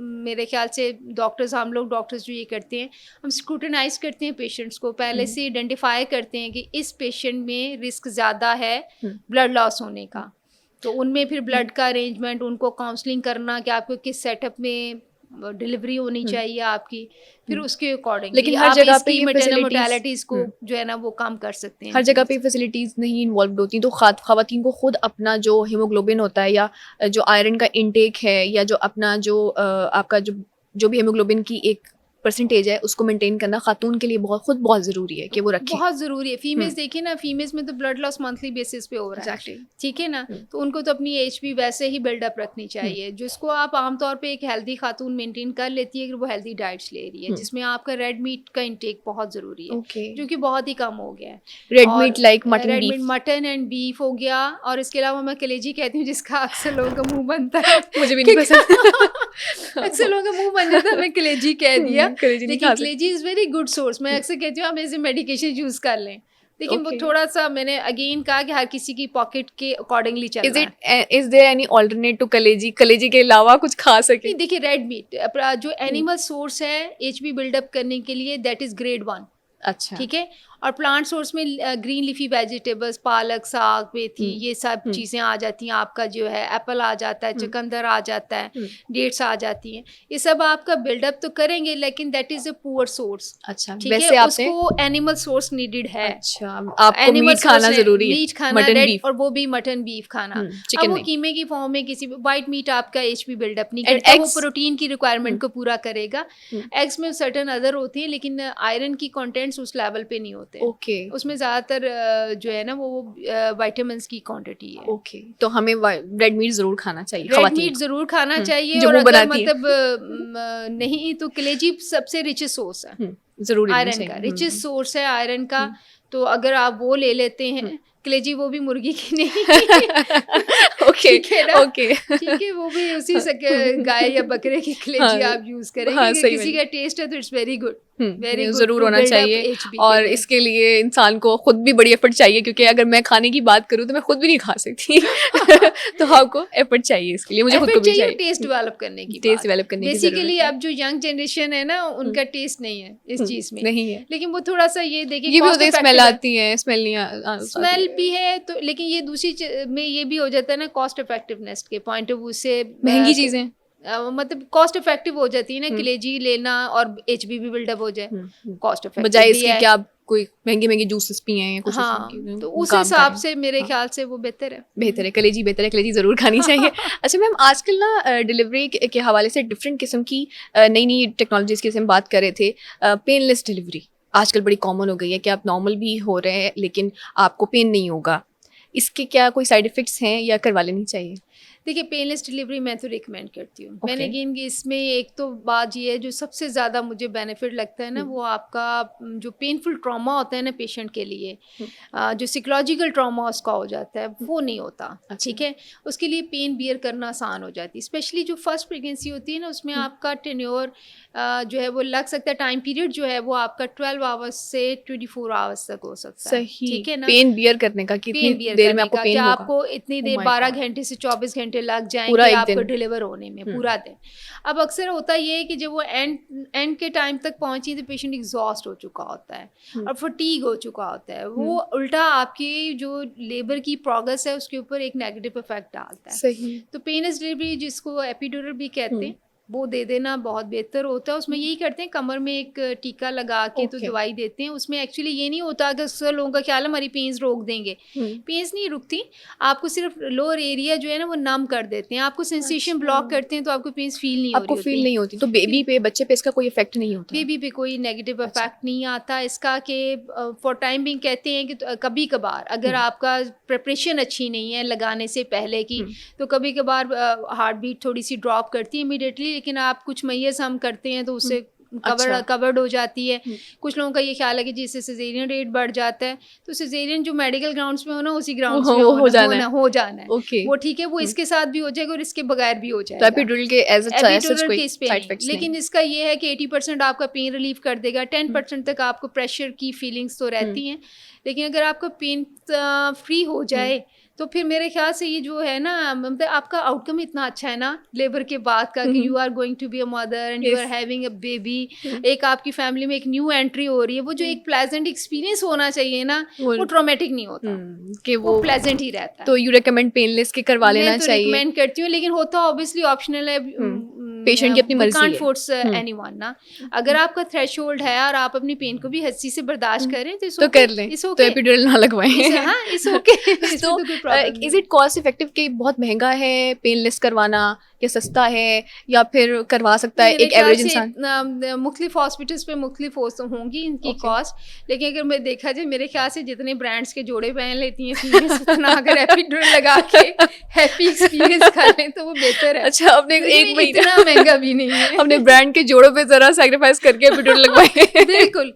मेरे ख्याल से हम लोग डॉक्टर्स जो ये करते हैं, हम स्क्रूटनाइज करते हैं पेशेंट्स को, पहले से आइडेंटिफाई करते हैं कि इस पेशेंट में रिस्क ज़्यादा है ब्लड लॉस होने का, तो उनमें फिर ब्लड का अरेंजमेंट, उनको काउंसलिंग करना कि आपको किस सेटअप में डिलीवरी होनी चाहिए आपकी, फिर उसके अकॉर्डिंग। लेकिन हर जगह पे मैटरनल मोर्टेलिटीज़ को जो है ना वो कम कर सकते हैं। हर जगह पे फैसिलिटीज़ नहीं इन्वॉल्व होती, तो ख़वातीन को खुद अपना जो हीमोग्लोबिन होता है या जो आयरन का इंटेक है या जो अपना जो आपका जो भी हीमोग्लोबिन की एक परसेंटेज है उसको मेंटेन करना खातून के लिए बहुत ज़रूरी है कि वो रखें। बहुत ज़रूरी है। फीमेल्स देखिए ना, फीमेल्स में तो ब्लड लॉस मंथली बेसिस पे हो रहा है, ठीक है ना, तो उनको तो अपनी HP वैसे ही बिल्डअप रखनी चाहिए, जिसको आप आमतौर पे एक हेल्दी खातून मेंटेन कर लेती है अगर वो हेल्दी डाइट्स ले रही है, जिसमें आपका रेड मीट का इंटेक बहुत ज़रूरी है, जो कि बहुत ही कम हो गया है। Red meat like mutton and beef हो गया, और इसके अलावा मैं कलेजी कहती हूँ जिसका अक्सर लोगों का मुँह बनता है, मुझे भी नहीं पसंद अक्सर लोगों का मुँह बन जाता है, मैं कलेजी कह दिया। कलेजी इज़ वेरी गुड सोर्स, मैं अक्सर कहती हूँ आप ऐसे मेडिकेशन यूज़ कर लें, लेकिन वो थोड़ा सा मैंने अगेन कहा कि हर किसी की पॉकेट के अकॉर्डिंगली चलना है। Is there any alternate to कलेजी के अलावा कुछ खा सके? देखिए रेड मीट जो एनिमल सोर्स है HP बिल्डअप करने के लिए, दैट इज़ ग्रेड 1, अच्छा, ठीक है। और प्लांट सोर्स में ग्रीन लीफी वेजिटेबल्स, पालक, साग, मेथी, ये सब चीज़ें आ जाती हैं। आपका जो है एप्पल आ जाता है, चुकंदर आ जाता है, डेट्स आ जाती हैं, ये सब आपका बिल्डअप तो करेंगे, लेकिन that is a poor source. अच्छा, ठीक है, उसको एनिमल सोर्स नीडेड है। अच्छा, आपको मीट खाना ज़रूरी है, मीट खाना, और वो भी मटन बीफ खाना। अब वो कीमे की फॉर्म में किसी वाइट मीट आपका HP बिल्डअप नहीं करता, वो प्रोटीन की रिक्वायरमेंट को पूरा करेगा। एग्स में सर्टेन अदर होते हैं, लेकिन आयरन की कंटेंट्स उस लेवल पे नहीं होते। ओके, उसमें ज्यादातर जो है ना वो विटामिन्स की क्वांटिटी है। ओके, तो हमें रेड मीट जरूर खाना चाहिए, रेड मीट जरूर खाना चाहिए। और अगर मतलब नहीं तो कलेजी सबसे रिचेस्ट सोर्स है जरूर, आयरन का रिचेस्ट सोर्स है आयरन का, तो अगर आप वो ले लेते हैं कलेजी, वो भी मुर्गी की नहीं ओके ठीक है, वो भी उसी से गाय या बकरे की कलेजी आप यूज करेंगे, किसी का टेस्ट है तो it's very good. Very good जरूर होना चाहिए। और इसके लिए इंसान को खुद भी बड़ी एफर्ट चाहिए, क्योंकि अगर मैं खाने की बात करूँ तो मैं खुद भी नहीं खा सकती तो आपको एफर्ट चाहिए इसके लिए, मुझे खुद को भी चाहिए टेस्ट डेवलप करने की, टेस्ट डेवलप करने की जरूरत बेसिकली है। अब जो यंग जनरेशन है ना, उनका टेस्ट नहीं है इस चीज में, नहीं है, लेकिन वो थोड़ा सा ये देखिए, ये भी होता है, स्मेल आती है, स्मेल नहीं स्मेल भी है तो, लेकिन ये दूसरी में ये भी हो जाता है ना, कॉस्ट इफेक्टिवनेस के पॉइंट ऑफ व्यू से महंगी चीजें, मतलब कॉस्ट इफेक्टिव हो जाती है ना, कलेजी लेना और एचबी भी बिल्डअप हो जाए, कॉस्ट इफेक्टिव बजाय इसके कि आप कोई महंगे जूसेस पिए हैं या कुछ। हाँ, तो उस हिसाब से मेरे ख्याल से वो बेहतर है, कलेजी बेहतर है, कलेजी जरूर खानी चाहिए। अच्छा मैम, आजकल ना डिलीवरी के हवाले से डिफरेंट किस्म की नई टेक्नोलॉजीज की हम बात कर रहे थे। पेनलेस डिलीवरी आजकल बड़ी कॉमन हो गई है कि आप नॉर्मल भी हो रहे हैं लेकिन आपको पेन नहीं होगा, इसके क्या कोई साइड इफेक्ट्स हैं या करवा लेनी चाहिए? देखिए, पेनलेस डिलीवरी मैं तो रिकमेंड करती हूँ। मैंने अगेन इसमें एक तो बात ये है, जो सबसे ज़्यादा मुझे बेनिफिट लगता है ना, वो आपका जो पेनफुल ट्रॉमा होता है ना पेशेंट के लिए, जो साइकोलॉजिकल ट्रॉमा उसका हो जाता है, वो नहीं होता। ठीक है, उसके लिए पेन बियर करना आसान हो जाती है। स्पेशली जो फर्स्ट प्रेगनेंसी होती है ना, उसमें आपका टेन्योर जो है वो लग सकता है, टाइम पीरियड जो है वो आपका 12 आवर्स से 24 आवर्स तक हो सकता है। ठीक है ना, पेन बियर करने का, कितनी देर में आपको पेन होगा? आपको इतनी देर 12 घंटे से 24 घंटे लग जाएंगे आपको डिलीवर होने में, पूरा दिन। अब अक्सर होता ये है कि जब वो एंड के टाइम तक पहुंची तो पेशेंट एग्जॉस्ट हो चुका होता है और फटीग हो चुका होता है, वो उल्टा आपकी जो लेबर की प्रोग्रेस है उसके ऊपर एक नेगेटिव इफेक्ट डालता है। सही। तो पेनलेस डिलीवरी, जिसको एपिड्यूरल भी कहते हैं, वो दे देना बहुत बेहतर होता है। उसमें यही करते हैं, कमर में एक टीका लगा के तो दवाई देते हैं। उसमें एक्चुअली ये नहीं होता कि अक्सर लोगों का ख्याल है हमारी पेन्स रोक देंगे, पेन्स नहीं रुकती, आपको सिर्फ लोअर एरिया जो है ना वो नम कर देते हैं, आपको सेंसेशन ब्लॉक करते हैं, तो आपको पेन्स फील नहीं होती। तो बेबी पे, बच्चे पे इसका कोई इफेक्ट नहीं होता? बेबी पे कोई नेगेटिव इफेक्ट नहीं आता इसका, कि फॉर टाइम बिंग कहते हैं कि कभी कभार अगर आपका प्रिपरेशन अच्छी नहीं है लगाने से पहले की, तो कभी कभार हार्ट बीट थोड़ी सी ड्रॉप करती है इमीडिएटली, लेकिन आप कुछ मैयर्स हम करते हैं तो उससे कवर्ड हो जाती है। कुछ लोगों का ये ख्याल है कि जिससे सिजेरियन रेट बढ़ जाता है, तो सिजेरियन जो मेडिकल ग्राउंड्स में हो ना, उसी ग्राउंड्स में हो जाना है। वो ठीक है, वो इसके साथ भी हो जाएगा और इसके बगैर भी हो जाएगा। एपिड्यूरल के एज कोई साइड इफेक्ट्स नहीं, लेकिन इसका ये है कि 80% आपका पेन रिलीफ कर देगा, 10% तक आपको प्रेशर की फीलिंग्स तो रहती हैं, लेकिन अगर आपका पेन फ्री हो जाए तो फिर मेरे ख्याल से ये जो है ना, मतलब आपका आउटकम इतना अच्छा है ना लेबर के बाद का, कि you are going to be a mother and you are having a baby, एक आपकी फैमिली में एक न्यू एंट्री हो रही है, वो जो एक प्लेजेंट एक्सपीरियंस होना चाहिए ना, वो ट्रॉमेटिक नहीं होता, कि वो प्लेजेंट ही रहता है। तो यू रिकमेंड पेनलेस के करवा लेना चाहिए? मैं रिकमेंड करती हूँ, लेकिन होता ऑब्वियसली ऑप्शनल है, पेशेंट की अपनी मर्जी है, कांट फोर्स एनीवन ना। अगर आपका थ्रेशोल्ड है और आप अपनी पेन को भी हंसी से बर्दाश्त करें तो कर लें, तो एपिड्यूरल ना लगवाएं। हाँ, इट्स ओके। तो इज इट कॉस्ट इफेक्टिव कि बहुत महंगा है पेनलेस करवाना, या सस्ता है, या फिर करवा सकता है एक एवरेज इंसान? मुख्तलिफ हॉस्पिटल्स पे मुख्तलिफ होंगी इनकी कॉस्ट, लेकिन अगर मैं देखा जाए मेरे ख्याल से जितने ब्रांड्स के जोड़े पहन लेती हैं फीमेल्स, उतना अगर एपिड्यूरल लगा के हैप्पी एक्सपीरियंस कर लें तो वो बेहतर है। अच्छा, अपने एक महीना इतना महंगा भी नहीं है, अपने ब्रांड के जोड़ों पे जरा सैक्रिफाइस करके एपिड्यूरल लगवाएं। बिल्कुल,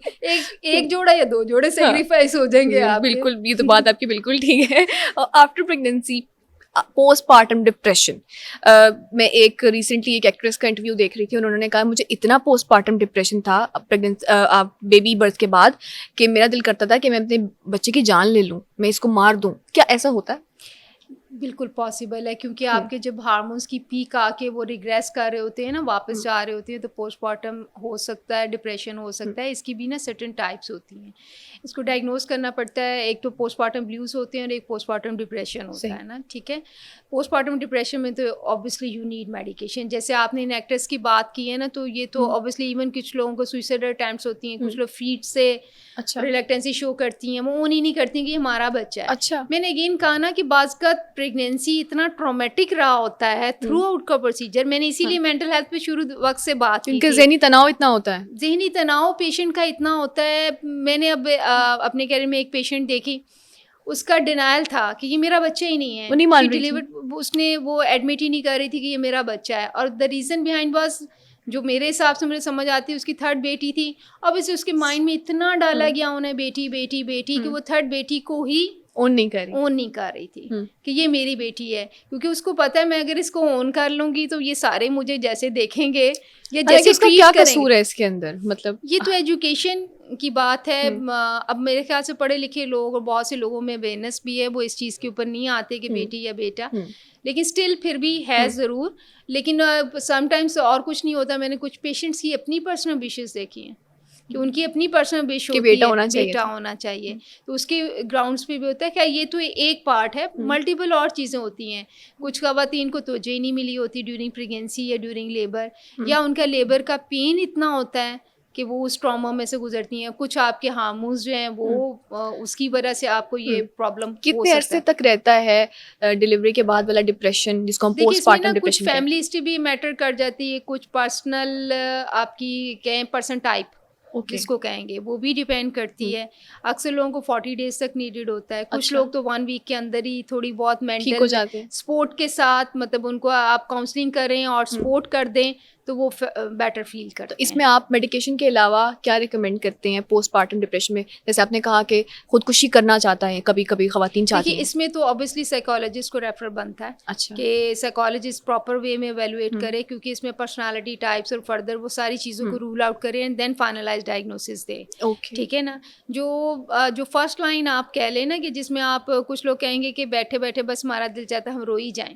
एक जोड़ा या 2 जोड़े सैक्रिफाइस हो जाएंगे आप। बिल्कुल, ये तो बात आपकी बिल्कुल ठीक है। आफ्टर प्रेगनेंसी, पोस्टपार्टम डिप्रेशन, मैं एक रिसेंटली एक एक्ट्रेस का इंटरव्यू देख रही थी, उन्होंने कहा मुझे इतना पोस्टपार्टम डिप्रेशन था बेबी बर्थ के बाद कि मेरा दिल करता था कि मैं अपने बच्चे की जान ले लूं, मैं इसको मार दूं। क्या ऐसा होता है? बिल्कुल पॉसिबल है, क्योंकि आपके जब हार्मोन्स की पीक आके वो रिग्रेस कर रहे होते हैं ना, वापस जा रहे होते हैं, तो पोस्टपार्टम हो सकता है, डिप्रेशन हो सकता है। इसकी भी ना सर्टेन टाइप्स होती हैं, इसको डायग्नोज करना पड़ता है। एक तो पोस्टपार्टम ब्लूज होते हैं और एक पोस्टपार्टम डिप्रेशन होता है ना, ठीक है। पोस्टपार्टम डिप्रेशन में तो ऑब्वियसली यू नीड मेडिकेशन। जैसे आपने इन एक्टर्स की बात की है ना, तो ये तो ऑब्वियसली इवन कुछ लोगों को सुइसाइडल अटेम्प्ट्स होती हैं, कुछ लोग फीट से रिलक्टेंसी शो करती हैं, वो ओन ही नहीं करती कि हमारा बच्चा है। अच्छा, मैंने अगेन कहा ना कि बाज़ का प्रेगनेंसी इतना ट्रॉमेटिक रहा होता है थ्रू आउट का प्रोसीजर। मैंने इसीलिए मेंटल हेल्थ पे शुरू वक्त से बात की थी। ज़हनी तनाव इतना होता है, ज़हनी तनाव पेशेंट का इतना होता है। मैंने अब अपने कैरियर में एक पेशेंट देखी, उसका डिनायल था कि ये मेरा बच्चा ही नहीं है, वो नहीं मान रही थी। उसने वो एडमिट ही नहीं कर रही थी कि ये मेरा बच्चा है। और द रीज़न बिहाइंड वाज, जो मेरे हिसाब से मुझे समझ आती है, उसकी थर्ड बेटी थी। अब इसे उसके माइंड में इतना डाला गया उन्हें बेटी बेटी बेटी कि वो थर्ड बेटी को ही ओन नहीं कर रही। ओन नहीं कर रही थी कि ये मेरी बेटी है, क्योंकि उसको पता है मैं अगर इसको ओन कर लूंगी तो ये सारे मुझे जैसे देखेंगे या जैसे इसका ट्रीट क्या करेंगे। कसूर है इसके अंदर, मतलब ये तो एजुकेशन की बात है। अब मेरे ख्याल से पढ़े लिखे लोग और बहुत से लोगों में अवेयरनेस भी है, वो इस चीज़ के ऊपर नहीं आते कि बेटी या बेटा, लेकिन स्टिल फिर भी है ज़रूर। लेकिन समटाइम्स और कुछ नहीं होता। मैंने कुछ पेशेंट्स की अपनी पर्सनल विशेस देखी हैं कि उनकी अपनी पर्सनल विश होती बेटा है होना होना चाहिए, तो उसके ग्राउंड्स पे भी होता है। क्या ये तो एक पार्ट है, मल्टीपल और चीज़ें होती हैं। कुछ खवातीन को तवज्जो ही नहीं मिली होती ड्यूरिंग प्रेगनेंसी या ड्यूरिंग लेबर, या उनका लेबर का पेन इतना होता है कि वो उस ट्रॉमा में से गुजरती हैं। कुछ आपके हार्मोन्स जो हैं वो उसकी वजह से आपको ये प्रॉब्लम कितने अरसे तक रहता है डिलीवरी के बाद वाला डिप्रेशन, जिसको हम पोस्टपार्टम डिप्रेशन कुछ फैमिली हिस्ट्री भी मैटर कर जाती है, कुछ पर्सनल आपकी कहें पर्सन टाइप जिसको कहेंगे वो भी डिपेंड करती है। अक्सर लोगों को 40 डेज तक नीडेड होता है। कुछ लोग तो 1 वीक के अंदर ही थोड़ी बहुत मेंटल सपोर्ट के साथ, मतलब उनको आप काउंसलिंग करें और सपोर्ट कर दें तो वो बेटर फील करते हैं। तो इसमें आप मेडिकेशन के अलावा क्या रिकमेंड करते हैं पोस्टपार्टम डिप्रेशन में? जैसे आपने कहा कि खुदकुशी करना चाहता है कभी कभी खवातीन चाहती हैं। इसमें तो ऑब्वियसली साइकोलॉजिस्ट को रेफर बनता है। अच्छा। कि साइकोलॉजिस्ट प्रॉपर वे में एवेलुएट करे, क्योंकि इसमें पर्सनालिटी टाइप्स और फर्दर वो सारी चीज़ों को रूल आउट करे एंड देन फाइनलाइज डायग्नोसिस दे। ठीक है ना। जो फर्स्ट लाइन आप कह लें ना कि जिसमें आप कुछ लोग कहेंगे कि बैठे बैठे बस हमारा दिल चाहता है हम रो ही जाएं।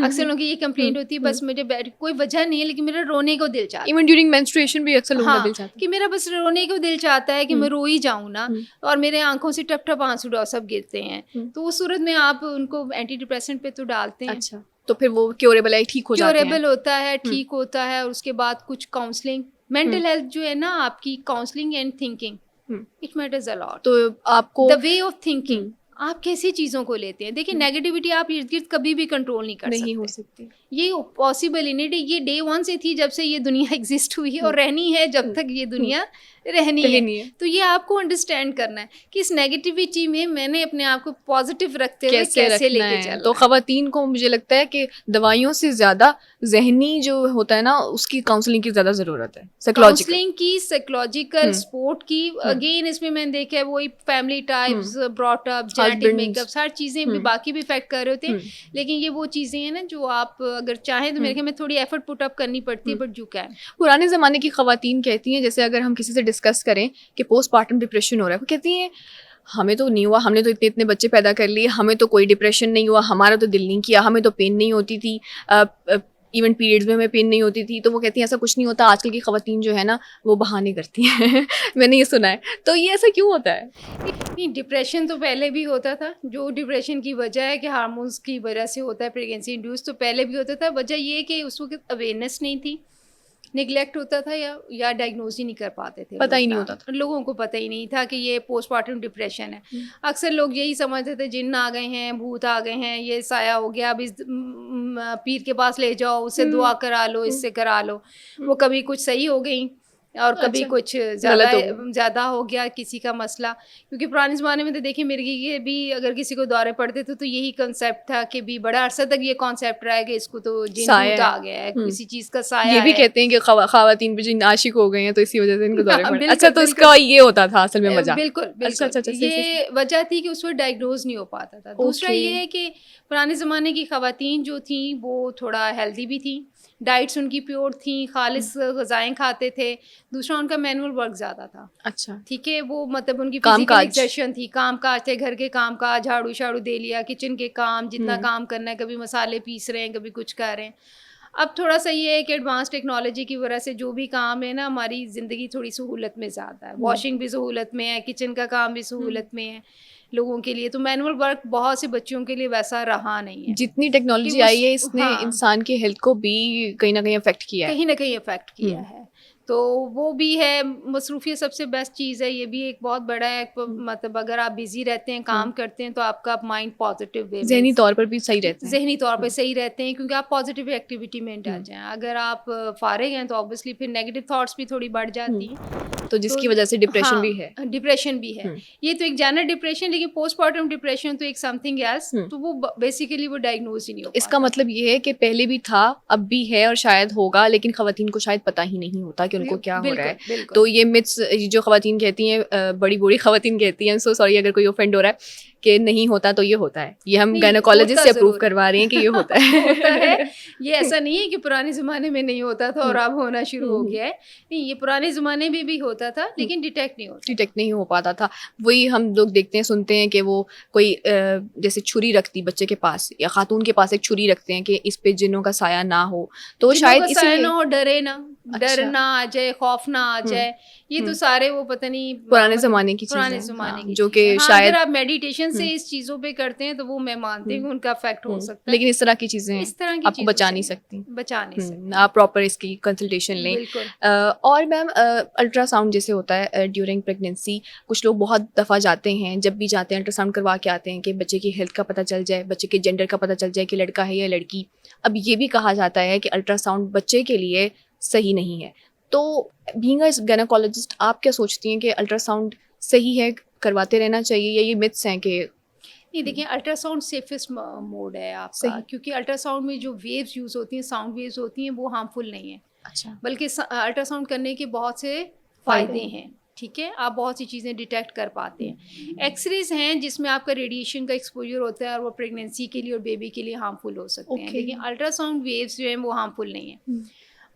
अक्सर लोगों की ये कंप्लेंट होती है, बस मुझे कोई वजह नहीं है लेकिन मेरा रोने को दिल चाहता है। इवन ड्यूरिंग मेंस्ट्रुएशन भी अक्सर लोगों का दिल चाहता है कि मेरा बस रोने को दिल चाहता है कि मैं रो ही जाऊं ना, और मेरे आंखों से टप टप आंसू सब गिरते हैं। तो उस सूरत में आप उनको एंटी डिप्रेसेंट पे तो डालते हैं। अच्छा, तो फिर वो क्योरेबल है, ठीक हो जाते हैं? क्योरेबल होता है, ठीक होता है। और उसके बाद कुछ काउंसलिंग, मेंटल हेल्थ जो है ना आपकी, counselling and thinking it matters a lot. तो आपको द वे ऑफ थिंकिंग, आप कैसी चीज़ों को लेते हैं। देखिए नेगेटिविटी आप इर्द गिर्द कभी भी कंट्रोल नहीं कर सकते, नहीं हो सकती। ये पॉसिबल ही नहीं। ये डे 1 से थी, जब से ये दुनिया एग्जिस्ट हुई है और रहनी है जब तक ये दुनिया रहनी है। तो ये आपको अंडरस्टैंड करना है कि इस नेगेटिविटी में मैंने अपने आप को पॉजिटिव रखते हुए कैसे लेके चलना है। तो खवातीन को मुझे लगता है कि दवाइयों से ज्यादा जहनी जो होता है ना उसकी काउंसलिंग की ज्यादा जरूरत है, काउंसलिंग की, साइकोलॉजिकल सपोर्ट की। अगेन इसमें मैंने देखा है वही family types, brought up, genetic makeup, सारी चीजें भी बाकी भी इफेक्ट कर रहे होते हैं। लेकिन ये वो चीजें हैं ना जो आप अगर चाहें तो मेरे ख्याल में थोड़ी एफर्ट पुट अप करनी पड़ती है, बट यू कैन। पुराने ज़माने की खवातीन कहती हैं, जैसे अगर हम किसी से डिस्कस करें कि पोस्टपार्टम डिप्रेशन हो रहा है, वो कहती हैं हमें तो नहीं हुआ, हमने तो इतने इतने बच्चे पैदा कर लिए, हमें तो कोई डिप्रेशन नहीं हुआ, हमारा तो दिल नहीं किया, हमें तो पेन नहीं होती थी, इवन पीरियड्स में हमें पेन नहीं होती थी। तो वो कहती हैं ऐसा कुछ नहीं होता, आजकल की खवातीन जो है ना वो बहाने करती हैं मैंने ये सुना है। तो ये ऐसा क्यों होता है? नहीं, डिप्रेशन तो पहले भी होता था। जो डिप्रेशन की वजह है कि हार्मोन्स की वजह से होता है, प्रेगनेंसी इंड्यूस, तो पहले भी होता था। वजह ये है कि उस वक्त अवेयरनेस नहीं थी, निगलेक्ट होता था या डायग्नोज ही नहीं कर पाते थे, पता ही नहीं होता था, लोगों को पता ही नहीं था कि ये पोस्टमार्टम डिप्रेशन है। अक्सर लोग यही समझते थे जिन्न आ गए हैं, भूत आ गए हैं, ये साया हो गया, अब इस पीर के पास ले जाओ, उससे दुआ करा लो, इससे करा लो। वो कभी कुछ सही हो गई और कभी कुछ ज़्यादा हो गया किसी का मसला। क्योंकि पुराने ज़माने में तो देखिए मिर्गी के भी अगर किसी को दौरे पड़ते थे तो यही कंसेप्ट था कि भी बड़ा अरसा तक ये कॉन्सेप्ट रहा है कि इसको तो जिन भूत आ गया है, किसी चीज़ का साया। ये भी कहते हैं कि खवातीन भी जिन आशिक हो गए हैं तो इसी वजह से इनको दौरे पड़े। अच्छा, तो इसका ये होता था असल में वजह? बिल्कुल बिल्कुल, ये वजह थी कि उस वक्त डायग्नोज नहीं हो पाता था। दूसरा ये है कि पुराने ज़माने की खवातीन जो थी वो थोड़ा हेल्दी भी थी, डाइट्स उनकी प्योर थी, खालिस ग़िज़ाएँ खाते थे। दूसरा उनका मैनुअल वर्क ज़्यादा था। अच्छा, ठीक है, वो मतलब उनकी फिजिकल एक्सर्शन थी, काम काज थे, घर के काम काज, झाड़ू शाड़ू दे लिया, किचन के काम जितना काम करना है, कभी मसाले पीस रहे हैं, कभी कुछ कर रहे हैं। अब थोड़ा सा ये है कि एडवांस टेक्नोलॉजी की वजह से जो भी काम है ना, हमारी ज़िंदगी थोड़ी सहूलत में ज़्यादा है। वॉशिंग भी सहूलत में है, किचन का काम भी सहूलत में है लोगों के लिए। तो मैनुअल वर्क बहुत से बच्चों के लिए वैसा रहा नहीं है। जितनी टेक्नोलॉजी आई है इसने इंसान की हेल्थ को भी कहीं ना कहीं अफेक्ट किया है, कहीं ना कहीं अफेक्ट किया है। तो वो भी है, मसरूफियत सबसे बेस्ट चीज़ है, ये भी एक बहुत बड़ा है। मतलब अगर आप बिजी रहते हैं, काम करते हैं, तो आपका माइंड पॉजिटिव वे, ज़हनी तौर पर भी सही रहते हैं, ज़हनी तौर पर सही रहते हैं, क्योंकि आप पॉजिटिव एक्टिविटी में डल जाएं। अगर आप फारिग हैं तो ऑब्वियसली फिर नेगेटिव थॉट्स भी थोड़ी बढ़ जाती हैं, तो जिसकी वजह से डिप्रेशन भी है। डिप्रेशन भी है। ये तो एक जनरल डिप्रेशन, लेकिन पोस्टमार्टम डिप्रेशन तो एक समथिंग एल्स। तो वो बेसिकली वो डायग्नोज ही नहीं हो। इसका मतलब ये है कि पहले भी था, अब भी है और शायद होगा, लेकिन खवातीन को शायद पता ही नहीं होता कि उनको क्या हो रहा है। तो ये मिथ्स जो खवातीन कहती हैं, बड़ी बूढ़ी खवातीन कहती हैं, सो सॉरी अगर कोई ऑफेंड हो रहा है, कि नहीं होता तो ये होता है, ये हम नहीं, गायनेकोलॉजिस्ट होता से प्रूव ज़रूर करवा रहे हैं कि ये होता है। होता है। ये ऐसा नहीं है कि पुराने ज़माने में नहीं होता था और अब होना शुरू हो हम्म, गया है। नहीं, ये पुराने ज़माने में भी होता था, लेकिन डिटेक्ट नहीं होता। डिटेक्ट नहीं हो पाता था। वही हम लोग देखते हैं, सुनते हैं कि वो कोई जैसे छुरी रखती बच्चे के पास या खातून के पास एक छुरी रखते हैं कि इस पे जिन्नों का साया ना हो, तो जिन्हों शायद का साया इसीलिए ना हो, डरे ना, डर अच्छा। ना आ जाए, खौफ ना आ जाए, ये तो हम्म। सारे वो पता नहीं पुराने मतलब ज़माने की पुराने चीज़ें, ज़माने हाँ, की जो चीज़ें। कि हाँ, शायद अगर आप मेडिटेशन से इस चीज़ों पे करते हैं तो वो मैं मानती हूँ उनका इफेक्ट हो सकता है। लेकिन इस तरह की चीज़ें इस तरह की आपको चीज़ों बचा से नहीं सकती। बचा नहीं सकती। आप प्रॉपर इसकी कंसल्टेशन लें। बिल्कुल। और मैम अल्ट्रासाउंड जैसे होता है ड्यूरिंग प्रेगनेंसी, कुछ लोग बहुत दफ़ा जाते हैं, जब भी जाते हैं अल्ट्रासाउंड करवा के आते हैं कि बच्चे की हेल्थ का पता चल जाए, बच्चे के जेंडर का पता चल जाए कि लड़का है या लड़की। अब ये भी कहा जाता है कि अल्ट्रासाउंड बच्चे के लिए सही नहीं है, तो बीइंग अ गायनेकोलॉजिस्ट आप क्या सोचती हैं कि अल्ट्रासाउंड सही है, करवाते रहना चाहिए, या ये मिथ्स हैं कि नहीं, देखिए अल्ट्रासाउंड सेफेस्ट मोड है आपका, सही? क्योंकि अल्ट्रासाउंड में जो वेव्स यूज़ होती हैं, साउंड वेव्स होती हैं, वो हार्मफुल नहीं है, अच्छा, बल्कि अल्ट्रासाउंड करने के बहुत से फ़ायदे फ़ायदे हैं। ठीक है, आप बहुत सी चीज़ें डिटेक्ट कर पाते हैं। एक्सरेज हैं जिसमें आपका रेडिएशन का एक्सपोजर होता है और वो प्रेगनेंसी के लिए और बेबी के लिए हार्मफुल हो सकते हैं, ओके। लेकिन अल्ट्रासाउंड वेव्स जो हैं वो हार्मफुल नहीं है।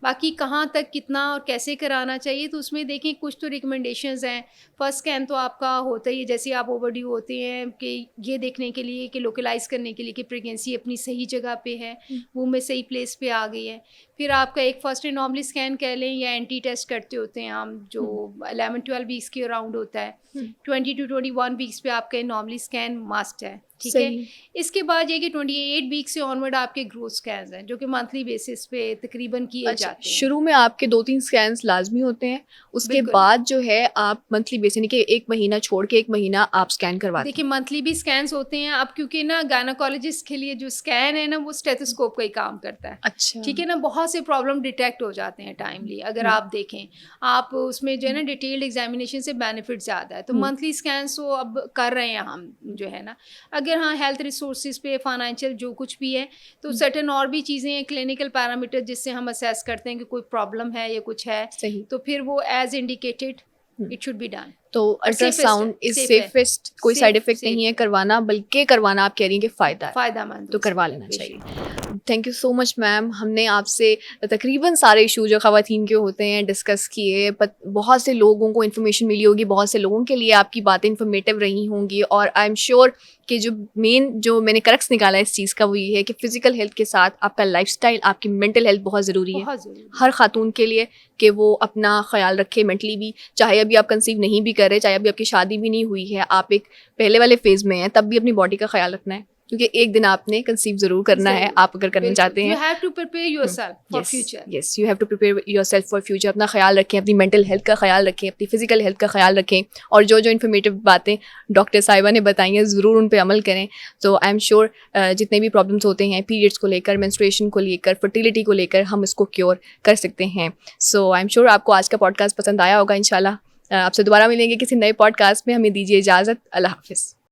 बाकी कहाँ तक कितना और कैसे कराना चाहिए, तो उसमें देखिए कुछ तो रिकमेंडेशंस हैं। फर्स्ट स्कैन तो आपका होता ही है, जैसे आप ओवरड्यू होते हैं कि ये देखने के लिए कि लोकलाइज़ करने के लिए कि प्रेगनेंसी अपनी सही जगह पे है, वो में सही प्लेस पे आ गई है। फिर आपका एक फर्स्ट एनॉमली स्कैन कह लें या एंटी टेस्ट करते होते हैं हम, जो 11-12 वीक्स के अराउंड होता है। 20 to 21 वीक्स पे आपका एनॉमली स्कैन मस्ट है। ठीक है, सही। इसके बाद ये कि 28 वीक से ऑनवर्ड आपके ग्रोथ स्कैन्स हैं, जो कि मंथली बेसिस पे तकरीबन किए अच्छा, जाते हैं। शुरू में आपके 2-3 स्कैन्स लाज़मी होते हैं, उसके बिल्कुल। बाद जो है आप मंथली बेसिस यानी कि 1 महीना छोड़ के 1 महीना आप स्कैन करवाते देखिए हैं। मंथली भी स्कैन्स होते हैं अब, क्योंकि ना गायनेकोलॉजिस्ट के लिए जो स्कैन है ना वो स्टेथोस्कोप का ही काम करता है। अच्छा। ठीक है ना, बहुत से प्रॉब्लम डिटेक्ट हो जाते हैं टाइमली अगर आप देखें। आप उसमें जो है ना डिटेल्ड एग्जामिनेशन से बेनिफिट ज़्यादा है, तो मंथली स्कैन्स तो अब कर रहे हैं हम जो है ना। अगर हाँ हेल्थ रिसोर्सेज पे फाइनेंशियल जो कुछ भी है, तो सर्टेन और भी चीज़ें हैं, क्लिनिकल पैरामीटर जिससे हम असेस करते हैं कि कोई प्रॉब्लम है या कुछ है, सही। तो फिर वो as indicated it should be done. तो अल्ट्रासाउंड इज safe है। सेफेस्ट, कोई Safe- साइड इफेक्ट safe नहीं है है। करवाना, बल्कि करवाना आप कह रही हैं कि फ़ायदा है, फ़ायदेमंद तो हो करवा सकता है, लेना बेशक। चाहिए। Thank you so much ma'am, हमने आपसे तकरीबन सारे इशू जो ख़वातीन के होते हैं डिस्कस किए, बहुत से लोगों को इन्फॉर्मेशन मिली होगी, बहुत से लोगों के लिए आपकी बातें इन्फॉर्मेटिव रही होंगी, और आई एम श्योर कि जो मैंने करक्स निकाला इस चीज़ का वो ये है कि फ़िज़िकल हेल्थ के साथ आपका लाइफस्टाइल, आपकी मेंटल हेल्थ बहुत ज़रूरी है बहुत ज़रूरी है। हर खातून के लिए, कि वो अपना ख्याल रखे मेंटली भी, चाहे अभी आप कंसीव नहीं भी कर रहे, चाहे अभी आपकी शादी भी नहीं हुई है, आप एक पहले वाले फेज़ में हैं, तब भी अपनी बॉडी का ख्याल रखना है, क्योंकि एक दिन आपने कंसीव ज़रूर करना है, आप अगर करना चाहते हैं। You have to prepare yourself for future. Yes, you have to prepare yourself for future. अपना ख्याल रखें, अपनी मेंटल हेल्थ का ख्याल रखें, अपनी फिजिकल हेल्थ का ख्याल रखें, और जो जो इन्फॉर्मेटिव बातें डॉक्टर साहिबा ने बताई हैं ज़रूर उन पे अमल करें। तो आई एम श्योर जितने भी प्रॉब्लम्स होते हैं पीरियड्स को लेकर, मेंस्ट्रुएशन को लेकर, फर्टिलिटी को लेकर, हम इसको क्योर कर सकते हैं। सो आई एम श्योर आपको आज का पॉडकास्ट पसंद आया होगा। इंशाल्लाह आपसे दोबारा मिलेंगे किसी नए पॉडकास्ट में। हमें दीजिए इजाज़त। अल्लाह हाफ़िज़।